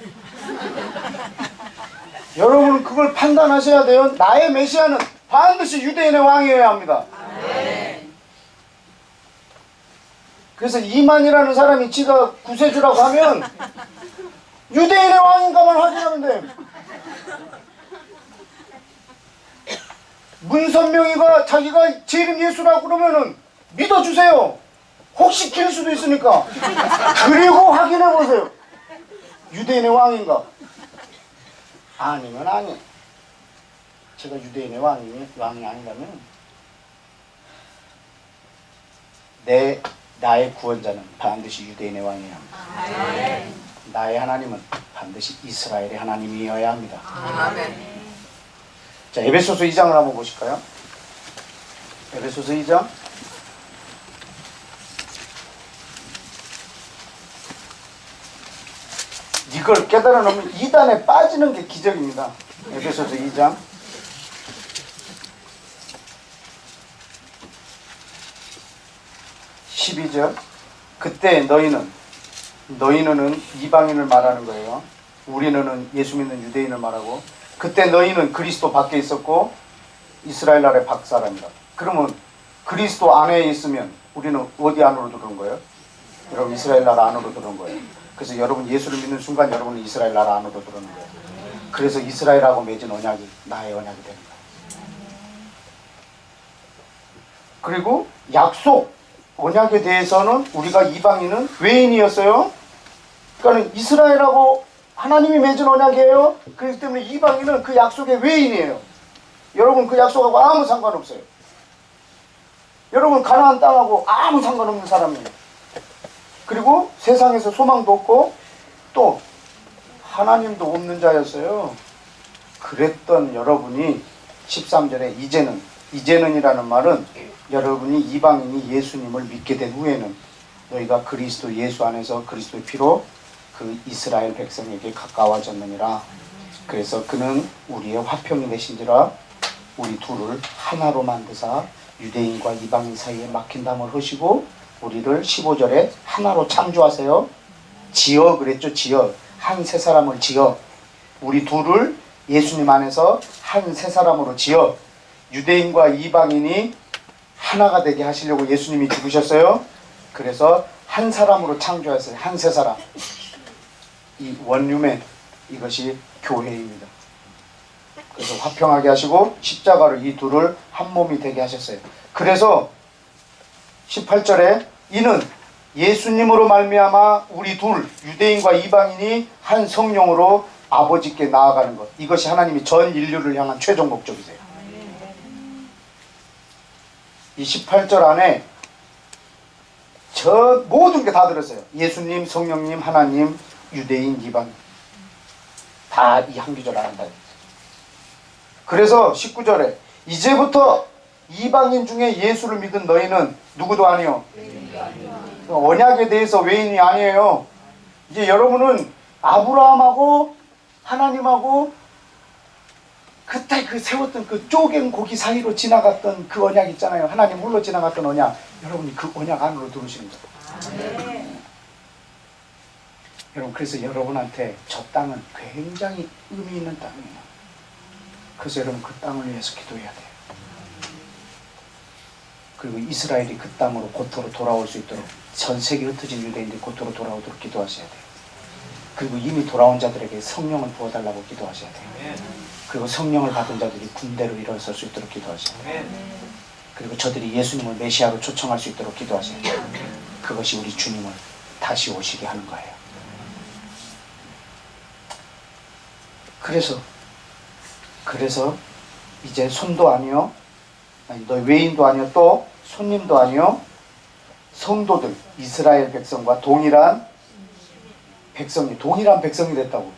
여러분은 그걸 판단하셔야 돼요. 나의 메시아는 반드시 유대인의 왕이어야 합니다. 그래서 이만이라는 사람이 지가 구세주라고 하면 유대인의 왕인가만 확인하면 돼요. 문선명이가 자기가 제 이름 예수라고 그러면은 믿어주세요. 혹시 길 수도 있으니까. 그리고 확인해 보세요. 유대인의 왕인가? 아니면 아니. 제가 유대인의 왕이 아니라면 나의 구원자는 반드시 유대인의 왕이어야 합니다. 나의 하나님은 반드시 이스라엘의 하나님이어야 합니다. 자, 에베소서 2장을 한번 보실까요? 에베소서 2장. 이걸 깨달아 놓으면 이단에 빠지는 게 기적입니다. 에베소서 2장 12절. 그때 너희는 이방인을 말하는 거예요. 우리는 예수 믿는 유대인을 말하고, 그때 너희는 그리스도 밖에 있었고 이스라엘 나라의 밖 사람이다. 그러면 그리스도 안에 있으면 우리는 어디 안으로 들어온 거예요? 여러분, 이스라엘 나라 안으로 들어온 거예요. 그래서 여러분 예수를 믿는 순간 여러분은 이스라엘 나라 안으로 들어오는 거예요. 그래서 이스라엘하고 맺은 언약이 나의 언약이 되는 거예요. 그리고 약속, 언약에 대해서는 우리가 이방인은 외인이었어요. 그러니까 이스라엘하고 하나님이 맺은 언약이에요. 그렇기 때문에 이방인은 그 약속의 외인이에요. 여러분, 그 약속하고 아무 상관없어요. 여러분, 가나안 땅하고 아무 상관없는 사람이에요. 그리고 세상에서 소망도 없고 또 하나님도 없는 자였어요. 그랬던 여러분이 13절에 이제는이라는 말은 여러분이 이방인이 예수님을 믿게 된 후에는 너희가 그리스도 예수 안에서 그리스도의 피로 그 이스라엘 백성에게 가까워졌느니라. 그래서 그는 우리의 화평이 되신지라 우리 둘을 하나로 만드사 유대인과 이방인 사이에 막힌 담을 허시고 우리를 15절에 하나로 창조하세요. 지어 그랬죠. 지어. 한 세 사람을 지어. 우리 둘을 예수님 안에서 한 세 사람으로 지어 유대인과 이방인이 하나가 되게 하시려고 예수님이 죽으셨어요. 그래서 한 사람으로 창조하셨어요. 한 세 사람. 이 원룸의 이것이 교회입니다. 그래서 화평하게 하시고 십자가로 이 둘을 한 몸이 되게 하셨어요. 그래서 18절에 이는 예수님으로 말미암아 우리 둘 유대인과 이방인이 한 성령으로 아버지께 나아가는 것, 이것이 하나님이 전 인류를 향한 최종 목적이세요. 이 18절 안에 저 모든 게 다 들었어요. 예수님, 성령님, 하나님, 유대인, 이방인 다 이 한 구절 안에 다. 그래서 19절에 이제부터 이방인 중에 예수를 믿은 너희는 누구도 아니요. 언약에 대해서 외인이 아니에요. 이제 여러분은 아브라함하고 하나님하고 그때 그 세웠던 그 쪼갠 고기 사이로 지나갔던 그 언약 있잖아요. 하나님 홀로 지나갔던 언약. 여러분이 그 언약 안으로 들어오시는 거예요. 여러분, 그래서 여러분한테 저 땅은 굉장히 의미 있는 땅이에요. 그래서 여러분 그 땅을 위해서 기도해야 돼요. 그리고 이스라엘이 그 땅으로 고토로 돌아올 수 있도록 전 세계 흩어진 유대인들이 고토로 돌아오도록 기도하셔야 돼요. 그리고 이미 돌아온 자들에게 성령을 부어달라고 기도하셔야 돼요. 그리고 성령을 받은 자들이 군대로 일어설 수 있도록 기도하셔야 돼요. 그리고 저들이 예수님을 메시아로 초청할 수 있도록 기도하셔야 돼요. 그것이 우리 주님을 다시 오시게 하는 거예요. 그래서 이제 손도 아니요, 너 외인도 아니요, 또 손님도 아니요, 성도들, 이스라엘 백성과 동일한 백성이 됐다고.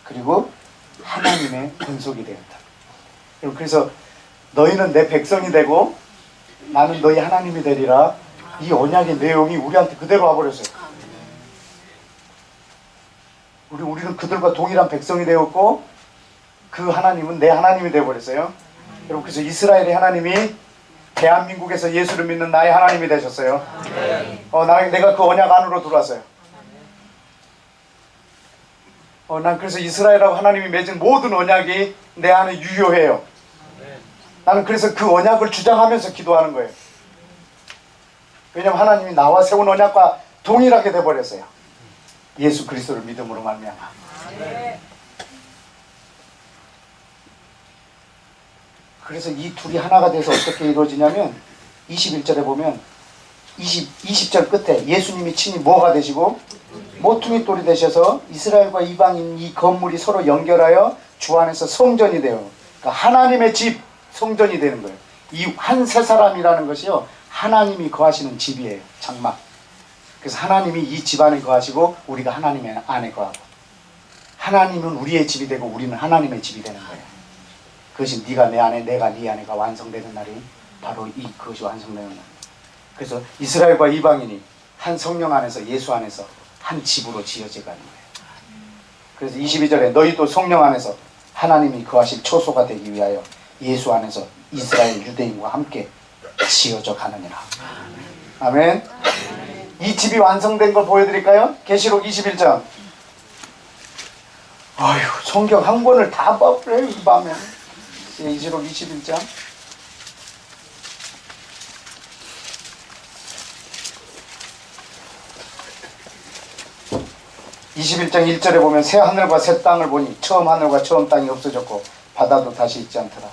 그리고 하나님의 권속이 되었다. 그래서 너희는 내 백성이 되고 나는 너희 하나님이 되리라. 이 언약의 내용이 우리한테 그대로 와버렸어요. 우리는 그들과 동일한 백성이 되었고 그 하나님은 내 하나님이 되어버렸어요. 여러분, 그래서 이스라엘의 하나님이 대한민국에서 예수를 믿는 나의 하나님이 되셨어요. 내가 그 언약 안으로 들어왔어요. 난 그래서 이스라엘하고 하나님이 맺은 모든 언약이 내 안에 유효해요. 나는 그래서 그 언약을 주장하면서 기도하는 거예요. 왜냐하면 하나님이 나와 세운 언약과 동일하게 돼버렸어요. 예수 그리스도를 믿음으로 말미암아. 그래서 이 둘이 하나가 돼서 어떻게 이루어지냐면 21절에 보면 20절 끝에 예수님이 친히 뭐가 되시고 모퉁이 돌이 되셔서 이스라엘과 이방인 이 건물이 서로 연결하여 주 안에서 성전이 돼요. 그러니까 하나님의 집 성전이 되는 거예요. 이 한 세 사람이라는 것이요, 하나님이 거하시는 집이에요. 장막. 그래서 하나님이 이 집 안에 거하시고 우리가 하나님 안에 거하고, 하나님은 우리의 집이 되고 우리는 하나님의 집이 되는 거예요. 그것이 네가 내 안에 내가 네 안에가 완성되는 날이 바로 그것이 완성되는 날. 그래서 이스라엘과 이방인이 한 성령 안에서 예수 안에서 한 집으로 지어져 가는 거예요. 그래서 22절에 너희도 성령 안에서 하나님이 거하실 초소가 되기 위하여 예수 안에서 이스라엘 유대인과 함께 지어져 가느니라. 아멘. 이 집이 완성된 걸 보여드릴까요? 계시록 21장. 아휴, 성경 한 권을 다 봐버려요 이 밤에. 계시록 21장. 21장 1절에 보면 새 하늘과 새 땅을 보니 처음 하늘과 처음 땅이 없어졌고 바다도 다시 있지 않더라.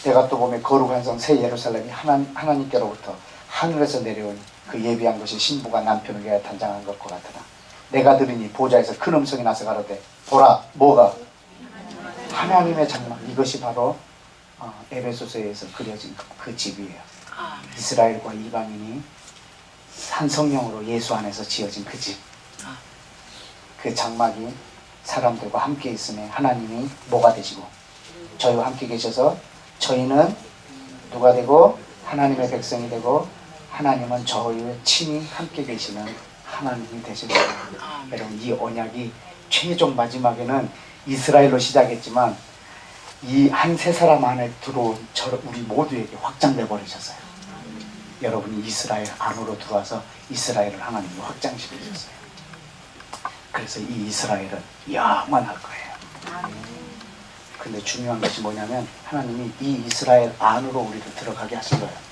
내가 또 보면 거룩한 성 새 예루살렘이 하나님께로부터 하늘에서 내려오니 그 예비한 것이 신부가 남편을 위하여 단장한 것과 같으나 내가 들으니 보좌에서 큰 음성이 나서 가로되 보라, 뭐가? 하나님의 장막. 이것이 바로 에베소서에서 그려진 그 집이에요. 이스라엘과 이방인이 한 성령으로 예수 안에서 지어진 그 집. 그 장막이 사람들과 함께 있음에 하나님이 뭐가 되시고 저희와 함께 계셔서 저희는 누가 되고 하나님의 백성이 되고 하나님은 저희와 친히 함께 계시는 하나님이 되시는 거예요. 여러분, 이 언약이 최종 마지막에는 이스라엘로 시작했지만 이 한 세 사람 안에 들어온 우리 모두에게 확장돼 버리셨어요. 여러분이 이스라엘 안으로 들어와서 이스라엘을 하나님이 확장시키셨어요. 그래서 이 이스라엘은 영원할 거예요. 근데 중요한 것이 뭐냐면 하나님이 이 이스라엘 안으로 우리를 들어가게 하신 거예요.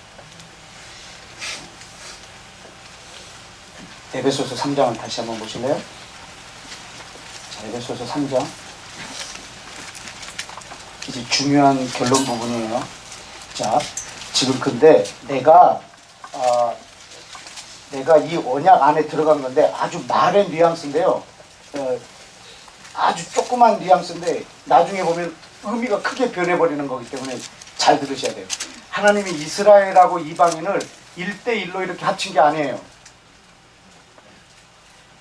에베소서 3장을 다시 한번 보실래요? 자, 에베소서 3장. 이제 중요한 결론 부분이에요. 자, 지금 근데 내가 이 언약 안에 들어간 건데 아주 말의 뉘앙스인데요. 아주 조그만 뉘앙스인데 나중에 보면 의미가 크게 변해버리는 거기 때문에 잘 들으셔야 돼요. 하나님이 이스라엘하고 이방인을 1대1로 이렇게 합친 게 아니에요.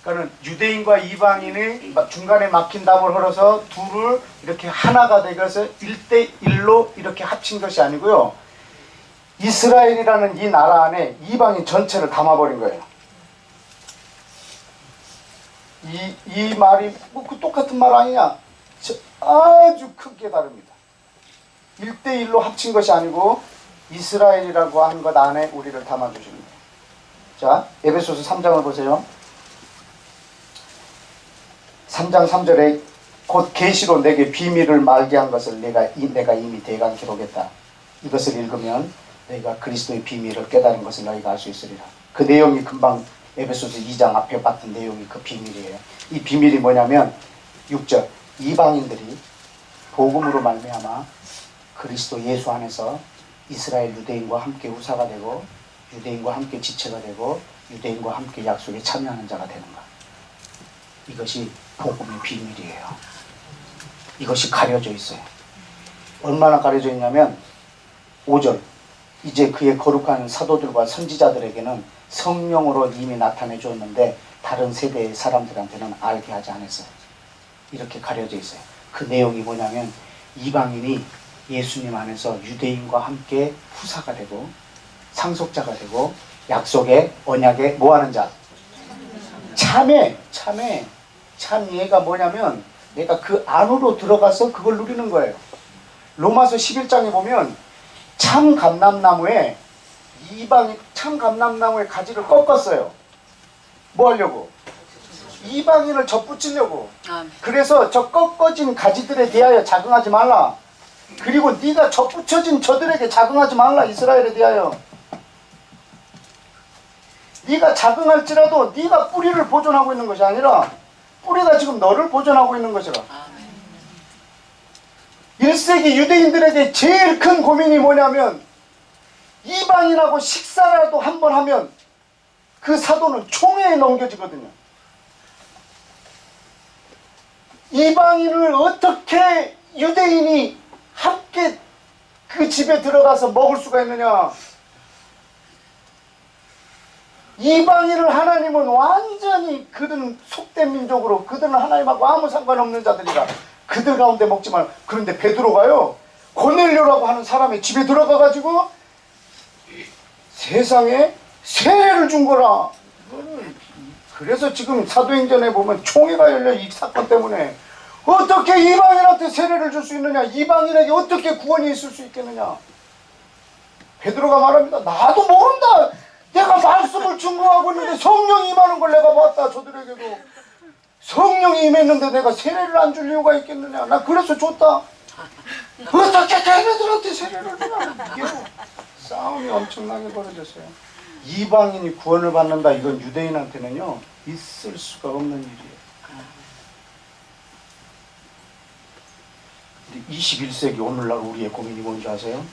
그러니까 유대인과 이방인이 중간에 막힌 담을 헐어서 둘을 이렇게 하나가 되어서 1대1로 이렇게 합친 것이 아니고요. 이스라엘이라는 이 나라 안에 이방인 전체를 담아버린 거예요. 이 말이 그 똑같은 말 아니냐? 아주 크게 다릅니다. 1대1로 합친 것이 아니고 이스라엘이라고 한 것 안에 우리를 담아주시는 거예요. 자, 에베소서 3장을 보세요. 3장 3절에 곧 계시로 내게 비밀을 말게 한 것을 내가 이미 대강 기록했다. 이것을 읽으면 너희가 그리스도의 비밀을 깨달은 것을 너희가 알 수 있으리라. 그 내용이 금방 에베소서 2장 앞에 봤던 내용이 그 비밀이에요. 이 비밀이 뭐냐면 6절 이방인들이 복음으로 말미암아 그리스도 예수 안에서 이스라엘 유대인과 함께 후사가 되고 유대인과 함께 지체가 되고 유대인과 함께 약속에 참여하는 자가 되는 것. 이것이 복음의 비밀이에요. 이것이 가려져 있어요. 얼마나 가려져 있냐면 5절 이제 그의 거룩한 사도들과 선지자들에게는 성령으로 이미 나타내 주었는데 다른 세대의 사람들한테는 알게 하지 않았어요. 이렇게 가려져 있어요. 그 내용이 뭐냐면 이방인이 예수님 안에서 유대인과 함께 후사가 되고 상속자가 되고 약속의 언약에 뭐하는 자? 참 이해가 뭐냐면 내가 그 안으로 들어가서 그걸 누리는 거예요. 로마서 11장에 보면 참 감람나무에 이방인 참 감람나무의 가지를 꺾었어요. 뭐 하려고? 이방인을 접붙이려고. 아멘. 그래서 저 꺾어진 가지들에 대하여 자긍하지 말라. 그리고 네가 접붙여진 저들에게 자긍하지 말라. 이스라엘에 대하여. 네가 자긍할지라도 네가 뿌리를 보존하고 있는 것이 아니라 뿌리가 지금 너를 보존하고 있는 것이라. 아멘. 1세기 유대인들에게 제일 큰 고민이 뭐냐면 이방인하고 식사라도 한 번 하면 그 사도는 총회에 넘겨지거든요. 이방인을 어떻게 유대인이 함께 그 집에 들어가서 먹을 수가 있느냐. 이방인을 하나님은 완전히 그들은 속된 민족으로 그들은 하나님하고 아무 상관없는 자들이라 그들 가운데 먹지 말라. 그런데 베드로가요 고넬료라고 하는 사람의 집에 들어가가지고 세상에 세례를 준 거라. 그래서 지금 사도행전에 보면 총회가 열려 이 사건 때문에 어떻게 이방인한테 세례를 줄 수 있느냐. 이방인에게 어떻게 구원이 있을 수 있겠느냐. 베드로가 말합니다. 나도 모른다. 내가 말씀을 증거하고 있는데 성령이 임하는 걸 내가 봤다. 저들에게도 성령이 임했는데 내가 세례를 안 줄 이유가 있겠느냐. 나 그래서 줬다. 어떻게 걔네들한테 세례를 주냐. 싸움이 엄청나게 벌어졌어요. 이방인이 구원을 받는다. 이건 유대인한테는요 있을 수가 없는 일이에요. 21세기 오늘날 우리의 고민이 뭔지 아세요?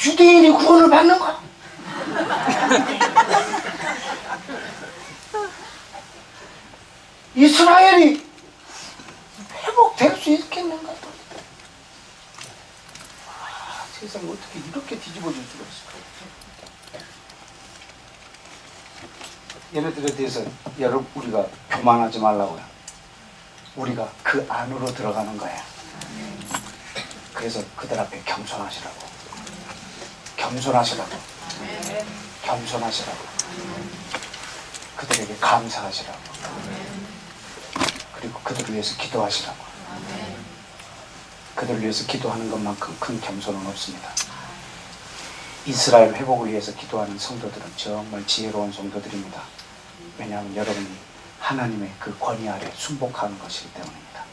유대인이 구원을 받는 거. 이스라엘이 회복될 수 있겠는가? 세상이 어떻게 이렇게 뒤집어질 수가 있을까? 얘네들에 대해서 여러분 우리가 교만하지 말라고요. 우리가 그 안으로 들어가는 거야. 그래서 그들 앞에 겸손하시라고. 겸손하시라고. 겸손하시라고. 그들에게 감사하시라고. 그리고 그들을 위해서 기도하시라고. 그들을 위해서 기도하는 것만큼 큰 겸손은 없습니다. 이스라엘 회복을 위해서 기도하는 성도들은 정말 지혜로운 성도들입니다. 왜냐하면 여러분이 하나님의 그 권위 아래 순복하는 것이기 때문입니다.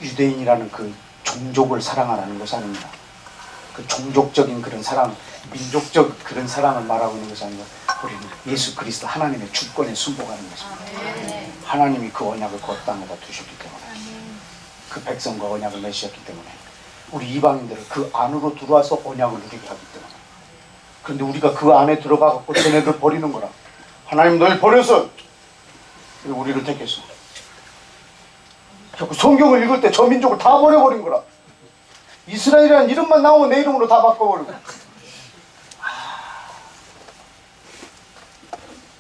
유대인이라는 그 종족을 사랑하라는 것이 아닙니다. 그 종족적인 그런 사랑, 민족적 그런 사랑을 말하고 있는 것이 아니라 우리는 예수 그리스도 하나님의 주권에 순복하는 것입니다. 하나님이 그 언약을 그 땅에다 두셨기 때문에 그 백성과 언약을 맺으셨기 때문에 우리 이방인들을 그 안으로 들어와서 언약을 누리게 하기 때문에. 그런데 우리가 그 안에 들어가고 쟤네들 버리는 거라. 하나님 널 버려서 우리를 택했어. 자꾸 성경을 읽을 때 저 민족을 다 버려버린 거라. 이스라엘이라는 이름만 나오면 내 이름으로 다 바꿔버리고.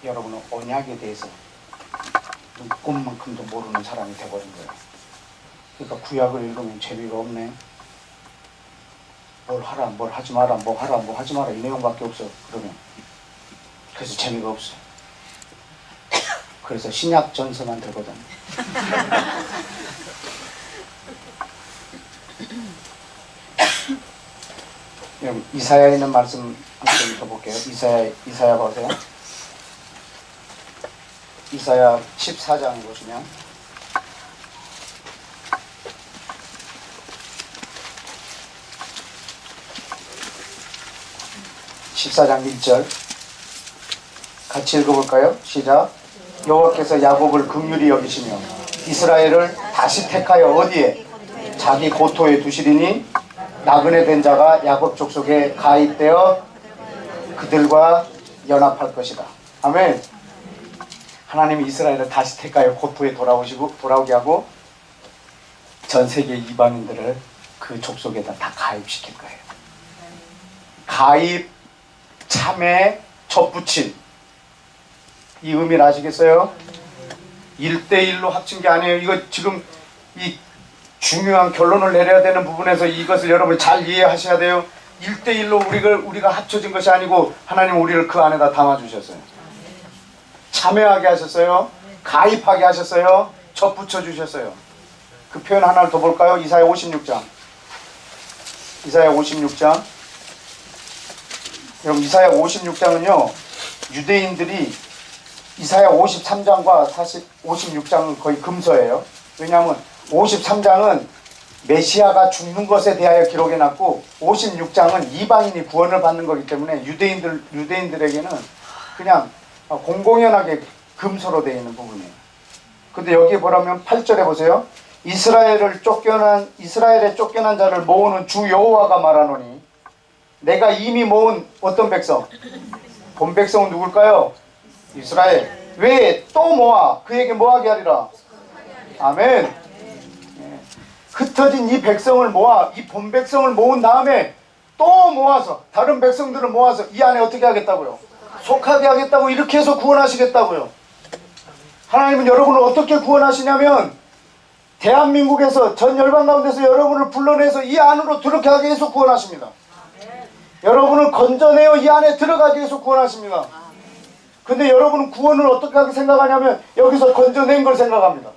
여러분은 언약에 대해서 눈꼽만큼도 모르는 사람이 돼버린 거예요. 그러니까 구약을 읽으면 재미가 없네. 뭘 하라, 뭘 하지 마라, 뭐 하라, 뭐 하지 마라 이 내용밖에 없어. 그러면 그래서 재미가 없어. 그래서 신약 전서만 되거든. 여러분 이사야에 있는 말씀 한번 읽어볼게요. 이사야 보세요. 이사야 14장 보시면 14장 1절 같이 읽어볼까요? 시작. 여호와께서 야곱을 긍휼히 여기시며 이스라엘을 다시 택하여 어디에? 자기 고토에 두시리니 나그네 된 자가 야곱 족속에 가입되어 그들과 연합할 것이다. 아멘. 하나님이 이스라엘을 다시 택하여 고토에 돌아오게 하고 전 세계 이방인들을 그 족속에다 다 가입시킬 거예요. 가입, 참회, 접붙임. 이 의미를 아시겠어요? 1대1로 합친 게 아니에요. 이거 지금 이 중요한 결론을 내려야 되는 부분에서 이것을 여러분 잘 이해하셔야 돼요. 1대1로 우리가 합쳐진 것이 아니고 하나님 우리를 그 안에다 담아주셨어요. 참여하게 하셨어요. 가입하게 하셨어요. 접붙여 주셨어요. 그 표현 하나를 더 볼까요? 이사야 56장. 이사야 56장. 여러분 이사야 56장은요 유대인들이 이사야 53장과 사실 56장은 거의 금서예요. 왜냐하면 53장은 메시아가 죽는 것에 대하여 기록해놨고 56장은 이방인이 구원을 받는 거기 때문에 유대인들에게는 그냥 공공연하게 금서로 되어 있는 부분이에요. 근데 여기에 보라면 8절에 보세요. 이스라엘에 쫓겨난 자를 모으는 주 여호와가 말하노니 내가 이미 모은 어떤 백성? 본 백성은 누굴까요? 이스라엘. 왜 또 모아? 그에게 뭐하게 하리라? 아멘. 흩어진 이 백성을 모아, 이 본 백성을 모은 다음에 또 모아서 다른 백성들을 모아서 이 안에 어떻게 하겠다고요? 속하게 하겠다고, 이렇게 해서 구원하시겠다고요. 하나님은 여러분을 어떻게 구원하시냐면 대한민국에서 전 열방 가운데서 여러분을 불러내서 이 안으로 들어가게 해서 구원하십니다. 여러분을 건져내어 이 안에 들어가게 해서 구원하십니다. 근데 여러분은 구원을 어떻게 생각하냐면 여기서 건져낸 걸 생각합니다.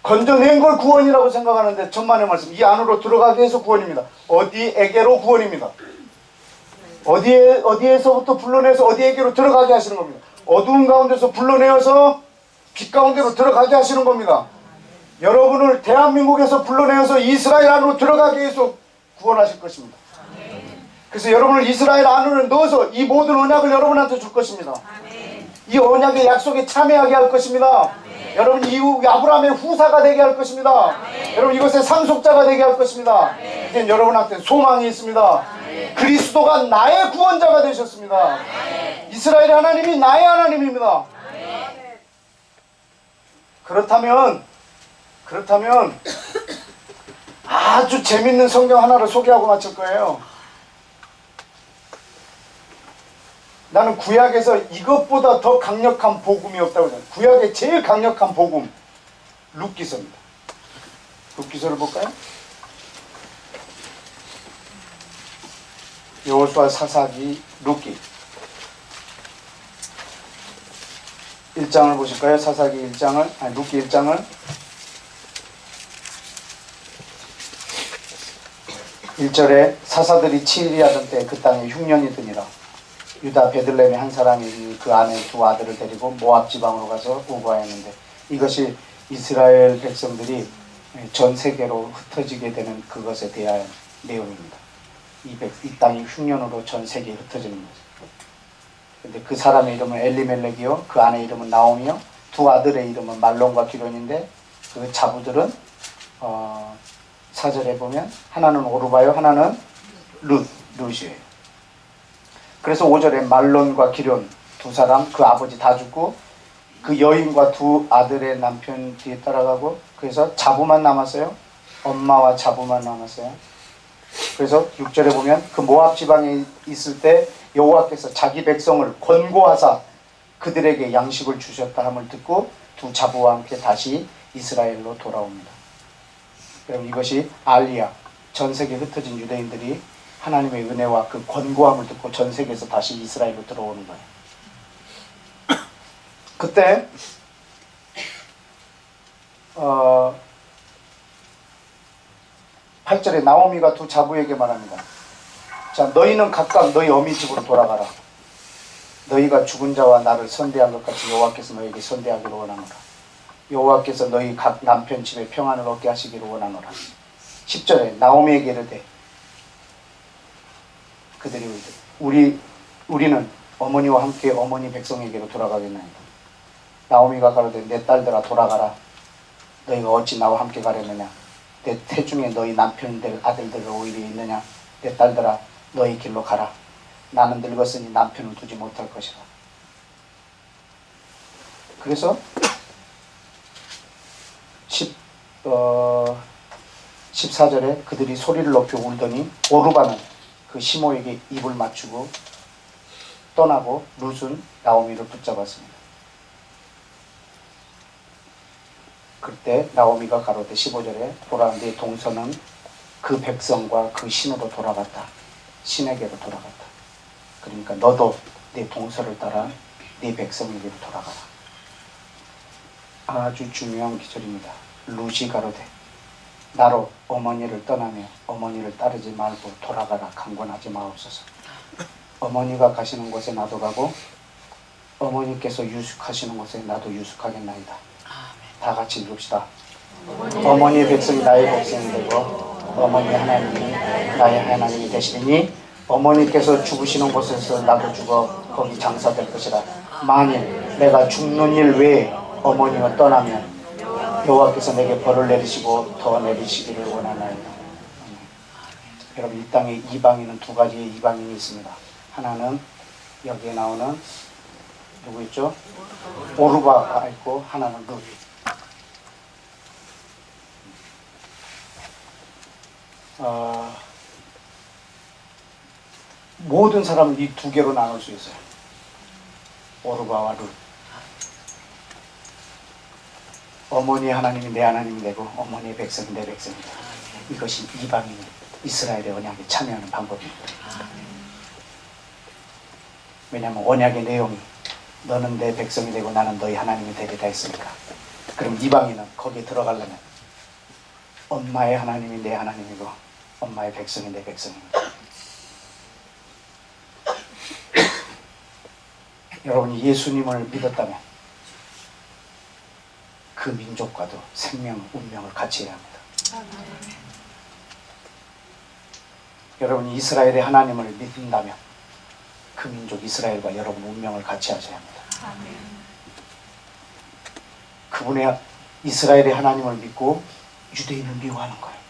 건져낸 걸 구원이라고 생각하는데 천만의 말씀, 이 안으로 들어가게 해서 구원입니다. 어디에게로 구원입니다. 어디에서부터 불러내서 어디에게로 들어가게 하시는 겁니다. 어두운 가운데서 불러내어서 빛 가운데로 들어가게 하시는 겁니다. 여러분을 대한민국에서 불러내어서 이스라엘 안으로 들어가게 해서 구원하실 것입니다. 그래서 여러분을 이스라엘 안으로 넣어서 이 모든 언약을 여러분한테 줄 것입니다. 이 언약의 약속에 참여하게 할 것입니다. 여러분 이후 아브라함의 후사가 되게 할 것입니다. 여러분 이것의 상속자가 되게 할 것입니다. 이제 여러분한테 소망이 있습니다. 그리스도가 나의 구원자가 되셨습니다. 이스라엘의 하나님이 나의 하나님입니다. 그렇다면 아주 재밌는 성경 하나를 소개하고 마칠 거예요. 나는 구약에서 이것보다 더 강력한 복음이 없다고 생각해요. 구약의 제일 강력한 복음, 룻기서입니다. 룻기서를 볼까요? 여호수아, 사사기, 룻기 1장을 보실까요? 사사기 1장을, 룻기 1장을 1절에 사사들이 7일이 하던 때 그 땅에 흉년이 드니라. 유다 베들레헴의 한 사람이 그 아내 두 아들을 데리고 모압 지방으로 가서 우거하였는데, 이것이 이스라엘 백성들이 전 세계로 흩어지게 되는 그것에 대한 내용입니다. 이 땅이 흉년으로 전 세계에 흩어지는 거죠. 근데 그 사람의 이름은 엘리멜렉이요, 그 아내 이름은 나오미요, 두 아들의 이름은 말론과 기론인데 그 자부들은 4절에 보면 하나는 오르바요, 하나는 룻이에요. 그래서 5절에 말론과 기론 두 사람, 그 아버지 다 죽고 그 여인과 두 아들의 남편 뒤에 따라가고, 그래서 자부만 남았어요. 엄마와 자부만 남았어요. 그래서 6절에 보면 그 모압 지방에 있을 때 여호와께서 자기 백성을 권고하사 그들에게 양식을 주셨다 함을 듣고 두 자부와 함께 다시 이스라엘로 돌아옵니다. 여러분 이것이 알리야, 전 세계 흩어진 유대인들이 하나님의 은혜와 그 권고함을 듣고 전 세계에서 다시 이스라엘로 들어오는 거예요. 그때 8절에 나오미가 두 자부에게 말합니다. 자, 너희는 각각 너희 어미 집으로 돌아가라. 너희가 죽은 자와 나를 선대한 것 같이 여호와께서 너희에게 선대하기를 원하노라. 여호와께서 너희 각 남편 집에 평안을 얻게 하시기를 원하노라. 10절에 나오미에게 이르되 그들이 우리는 어머니와 함께 어머니 백성에게로 돌아가겠나이다. 나오미가 가로되 내 딸들아 돌아가라. 너희가 어찌 나와 함께 가려느냐. 내 태중에 너희 남편들 아들들 오히려 있느냐. 내 딸들아 너희 길로 가라. 나는 늙었으니 남편을 두지 못할 것이라. 그래서 14절에 그들이 소리를 높여 울더니 오르바는 그 시모에게 입을 맞추고 떠나고 룻은 나오미를 붙잡았습니다. 그때 나오미가 가로되 15절에 보라 내 동서는 그 백성과 그 신으로 돌아갔다. 신에게로 돌아갔다. 그러니까 너도 내 동서를 따라 네 백성에게로 돌아가라. 아주 중요한 기절입니다. 룻이 가로되 나로 어머니를 떠나며 어머니를 따르지 말고 돌아가라. 강권하지 마옵소서. 어머니가 가시는 곳에 나도 가고 어머니께서 유숙하시는 곳에 나도 유숙하겠나이다. 아멘. 다 같이 읽읍시다. 어머니의 백성이 나의 백성이 되고 어머니 하나님이 나의 하나님이 되시리니 어머니께서 죽으시는 곳에서 나도 죽어 거기 장사될 것이라. 만일 내가 죽는 일 외에 어머니가 떠나면 여호와께서 내게 벌을 내리시고 더 내리시기를 원하나이다. 여러분, 이 땅에 이방인은 두 가지의 이방인이 있습니다. 하나는 여기에 나오는 누구 있죠? 오르바가 있고 하나는 룻. 모든 사람은 이 두 개로 나눌 수 있어요. 오르바와 룻. 어머니 하나님이 내 하나님이 되고 어머니의 백성이 내 백성이다. 이것이 이방인 이스라엘의 언약에 참여하는 방법입니다. 왜냐하면 언약의 내용이 너는 내 백성이 되고 나는 너희 하나님이 되리라 했으니까. 그럼 이방인은 거기에 들어가려면 엄마의 하나님이 내 하나님이고 엄마의 백성이 내 백성입니다. 여러분이 예수님을 믿었다면 그 민족과도 생명, 운명을 같이 해야 합니다. 여러분이 이스라엘의 하나님을 믿는다면 그 민족 이스라엘과 여러분 운명을 같이 하셔야 합니다. 그분의 이스라엘의 하나님을 믿고 유대인을 미워하는 거예요.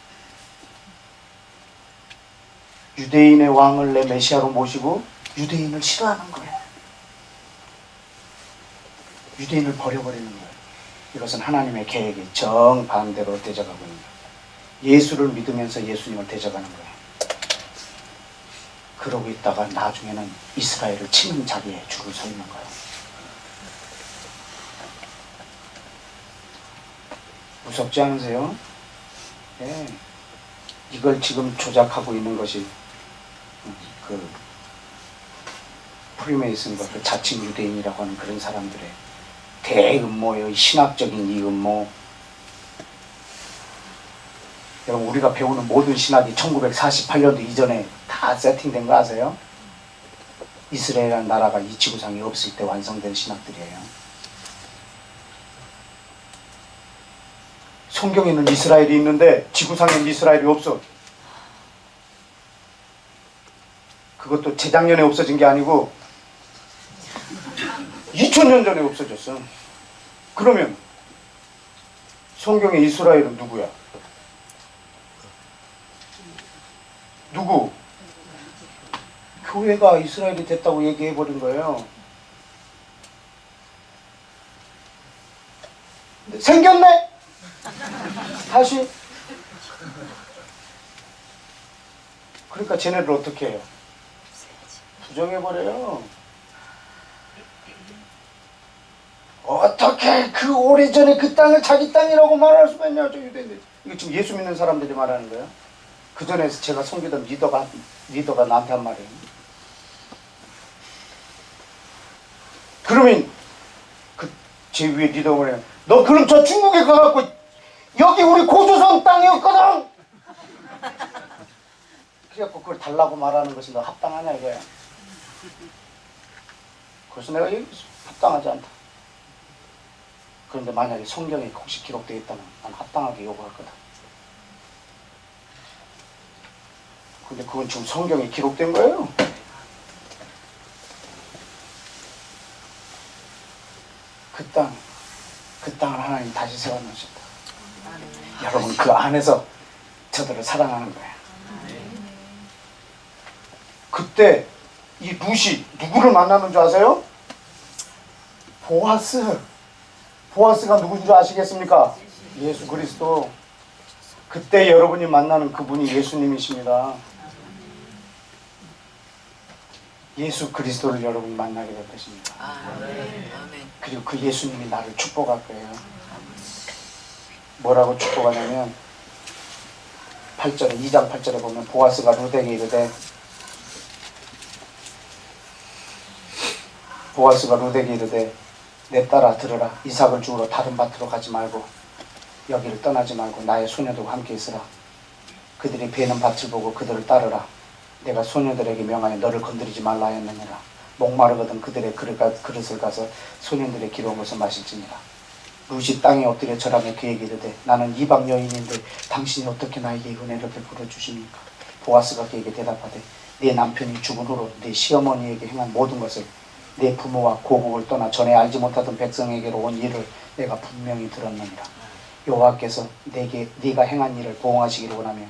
유대인의 왕을 내 메시아로 모시고 유대인을 싫어하는 거예요. 유대인을 버려버리는 거예요. 이것은 하나님의 계획이 정반대로 되져가고 있는 거예요. 예수를 믿으면서 예수님을 되져가는 거예요. 그러고 있다가 나중에는 이스라엘을 치는 자리에 줄을 서 있는 거예요. 무섭지 않으세요? 네. 이걸 지금 조작하고 있는 것이 그 프리메이슨과 그 자칭 유대인이라고 하는 그런 사람들의 대음모예요. 신학적인 이 음모. 여러분, 우리가 배우는 모든 신학이 1948년도 이전에 다 세팅된 거 아세요? 이스라엘이라는 나라가 이 지구상에 없을 때 완성된 신학들이에요. 성경에는 이스라엘이 있는데 지구상에는 이스라엘이 없어. 그것도 재작년에 없어진 게 아니고 2000년 전에 없어졌어. 그러면 성경의 이스라엘은 누구야? 누구? 교회가 이스라엘이 됐다고 얘기해버린 거예요. 생겼네? 다시? 그러니까 쟤네를 어떻게 해요? 부정해버려요. 어떻게 그 오래전에 그 땅을 자기 땅이라고 말할 수가 있냐, 저 유대인들. 이거 지금 예수 믿는 사람들이 말하는 거예요. 그 전에 제가 섬기던 리더가 나한테 한 말이에요. 그러면 그 제 위에 리더가 그래요. 너 그럼 저 중국에 가갖고 여기 우리 고조선 땅이었거든. 그래갖고 그걸 달라고 말하는 것이 너 합당하냐 이거야. 그래서 내가 얘기했어. 합당하지 않다. 그런데 만약에 성경에 혹시 기록되어 있다면 난 합당하게 요구할 거다. 근데 그건 지금 성경에 기록된 거예요. 그 땅을 하나님 다시 세워놓으셨다. 여러분, 그 안에서 저들을 사랑하는 거예요. 그때 이 룻이 누구를 만나는 줄 아세요? 보아스가 누구인 줄 아시겠습니까? 예수 그리스도. 그때 여러분이 만나는 그분이 예수님이십니다. 예수 그리스도를 여러분이 만나게 될 것입니다. 그리고 그 예수님이 나를 축복할 거예요. 뭐라고 축복하냐면 8절에 2장 8절에 보면 보아스가 룻에게 이르되 내 딸아 들으라. 이삭을 주우러 다른 밭으로 가지 말고 여기를 떠나지 말고 나의 소녀들과 함께 있으라. 그들이 베는 밭을 보고 그들을 따르라. 내가 소녀들에게 명하여 너를 건드리지 말라 하였느니라. 목마르거든 그들의 그릇을 가서 소년들의 기러운 것을 마실지니라. 룻이 땅에 엎드려 절하며 그에게 이르되 나는 이방 여인인데 당신이 어떻게 나에게 은혜를 베풀어 주십니까? 보아스가 그에게 대답하되 내 남편이 죽은 후로 내 시어머니에게 행한 모든 것을 내 부모와 고국을 떠나 전에 알지 못하던 백성에게로 온 일을 내가 분명히 들었느니라. 여호와께서 내게 네가 행한 일을 보응하시기를 원하며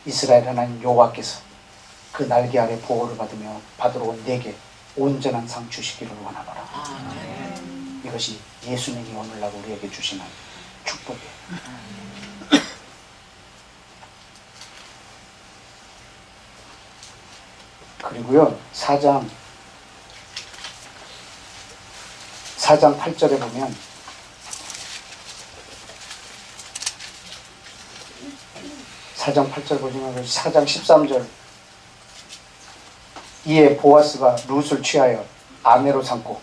이스라엘 하나님 여호와께서 그 날개 아래 보호를 받으러 온 내게 온전한 상 주시기를 원하노라. 이것이 예수님이 오늘날 우리에게 주시는 축복이에요. 그리고요 4장 8절에 보면 (4장 8절) 보시면 4장 13절 이에 보아스가 룻을 취하여 아내로 삼고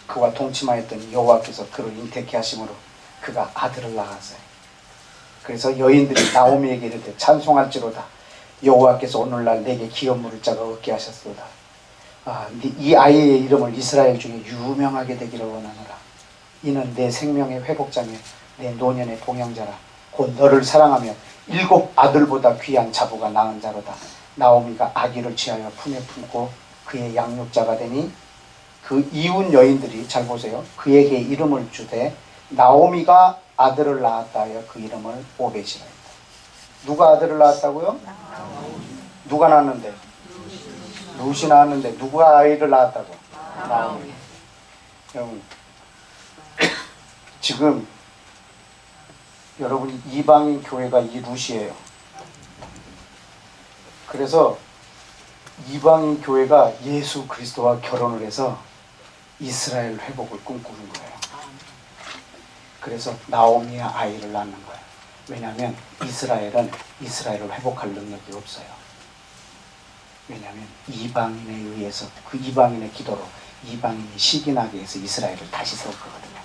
그와 동침하였더니 여호와께서 그를 잉태케 하심으로 그가 아들을 낳았어요. 그래서 여인들이 나오미에게 이르되 찬송할지로다 여호와께서 오늘날 내게 기업 물을 자가 얻게 하셨도다. 이 아이의 이름을 이스라엘 중에 유명하게 되기를 원하노라. 이는 내 생명의 회복자며 내 노년의 동행자라. 곧 너를 사랑하며 7 아들보다 귀한 자부가 낳은 자로다. 나오미가 아기를 취하여 품에 품고 그의 양육자가 되니 그 이웃 여인들이 잘 보세요. 그에게 이름을 주되 나오미가 아들을 낳았다 하여 그 이름을 오벳이라 했다. 누가 아들을 낳았다고요? 누가 낳았는데? 룻이 낳았는데 누가 아이를 낳았다고? 나오미. 여러분 지금 여러분 이방인 교회가 이 룻이에요. 그래서 이방인 교회가 예수 그리스도와 결혼을 해서 이스라엘 회복을 꿈꾸는 거예요. 그래서 나오미의 아이를 낳는 거예요. 왜냐하면 이스라엘은 이스라엘을 회복할 능력이 없어요. 왜냐하면 이방인에 의해서 그 이방인의 기도로 이방인이 시기나게 해서 이스라엘을 다시 세울 거거든요.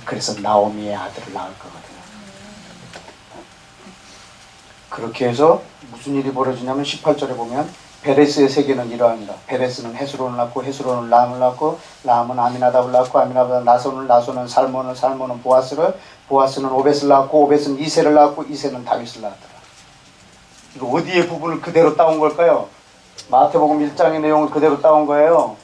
그래서 나오미의 아들을 낳을 거거든요. 그렇게 해서 무슨 일이 벌어지냐면 18절에 보면 베레스의 세계는 이러하니라. 베레스는 헤스론을 낳고 헤스론은 람을 낳고 람은 아미나답을 낳고 아미나답은 나손을 나손은 살몬을 살몬은 보아스를 보아스는 오벳을 낳고 오벳은 이세를 낳고 이세는 다윗을 낳았더라. 이거 어디의 부분을 그대로 따온 걸까요? 마태복음 1장의 내용을 그대로 따온 거예요.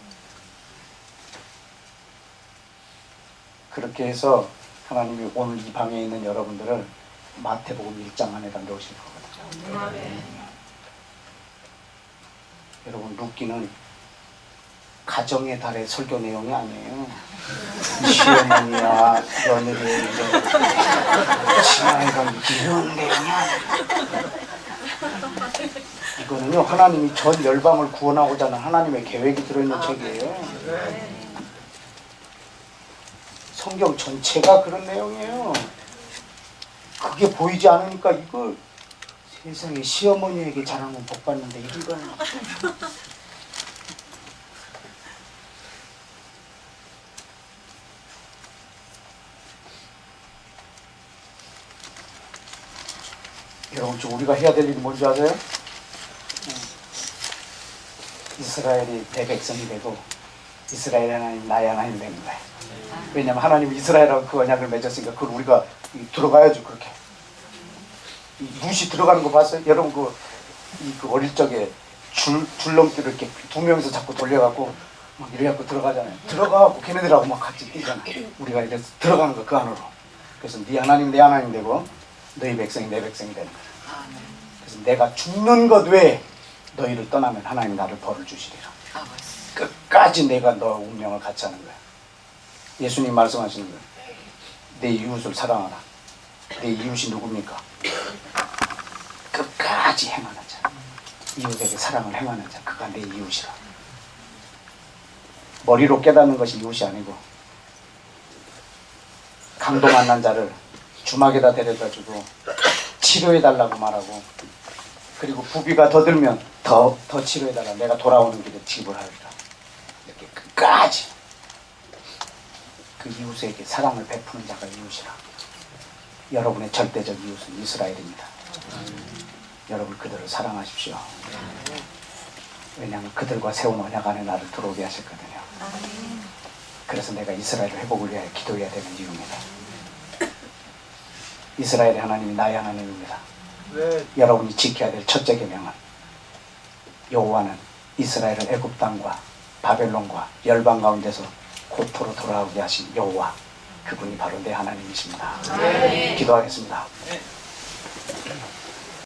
그렇게 해서 하나님이 오늘 이 방에 있는 여러분들을 마태복음 1장 안에다 넣으실 거거든요. 여러분 룻기는 가정의 달의 설교 내용이 아니에요. 시어머니야 며느리 친아이가 이런 내용이 아니에요. 이거는요 하나님이 전 열방을 구원하고자 하는 하나님의 계획이 들어있는 책이에요. 성경 전체가 그런 내용이에요. 그게 보이지 않으니까 이거 세상에 시어머니에게 잘하면 복 받는데 이거는 여러분 좀 우리가 해야 될 일이 뭔지 아세요? 이스라엘이 내 백성이 되고 이스라엘 하나님 나의 하나님 되는 거예요. 왜냐하면 하나님이 이스라엘하고 그 언약을 맺었으니까 그걸 우리가 들어가야죠. 그렇게 룻이 들어가는 거 봤어요? 여러분 그 어릴 적에 줄넘기를 이렇게 2명이서 자꾸 돌려갖고 막 이래갖고 들어가잖아요. 들어가갖고 걔네들하고 막 같이 뛰잖아요. 우리가 이래서 들어가는 거 그 안으로. 그래서 네 하나님 내 하나님 되고 너희 백성이 내 백성이 되는 거예요. 그래서 내가 죽는 것 외에 너희를 떠나면 하나님 나를 벌을 주시리라. 끝까지 내가 너 운명을 같이 하는 거야. 예수님 말씀하시는 거예요. 내 이웃을 사랑하라. 내 이웃이 누굽니까? 끝까지 행하는 자. 이웃에게 사랑을 행하는 자. 그가 내 이웃이라. 머리로 깨닫는 것이 이웃이 아니고 강도 만난 자를 주막에다 데려다주고 치료해달라고 말하고 그리고 부비가 더 들면 더 치료해달라. 내가 돌아오는 길에 지불하리라. 이렇게 끝까지 그 이웃에게 사랑을 베푸는 자가 이웃이라. 여러분의 절대적 이웃은 이스라엘입니다. 여러분 그들을 사랑하십시오. 왜냐하면 그들과 세운 언약 안에 나를 들어오게 하셨거든요. 그래서 내가 이스라엘을 회복을 위하여 기도해야 되는 이유입니다. 이스라엘의 하나님이 나의 하나님입니다. 네. 여러분이 지켜야 될 첫째 계명은 여호와는 이스라엘을 애굽 땅과 바벨론과 열방 가운데서 고토로 돌아오게 하신 여호와, 그분이 바로 내 하나님이십니다. 네. 기도하겠습니다.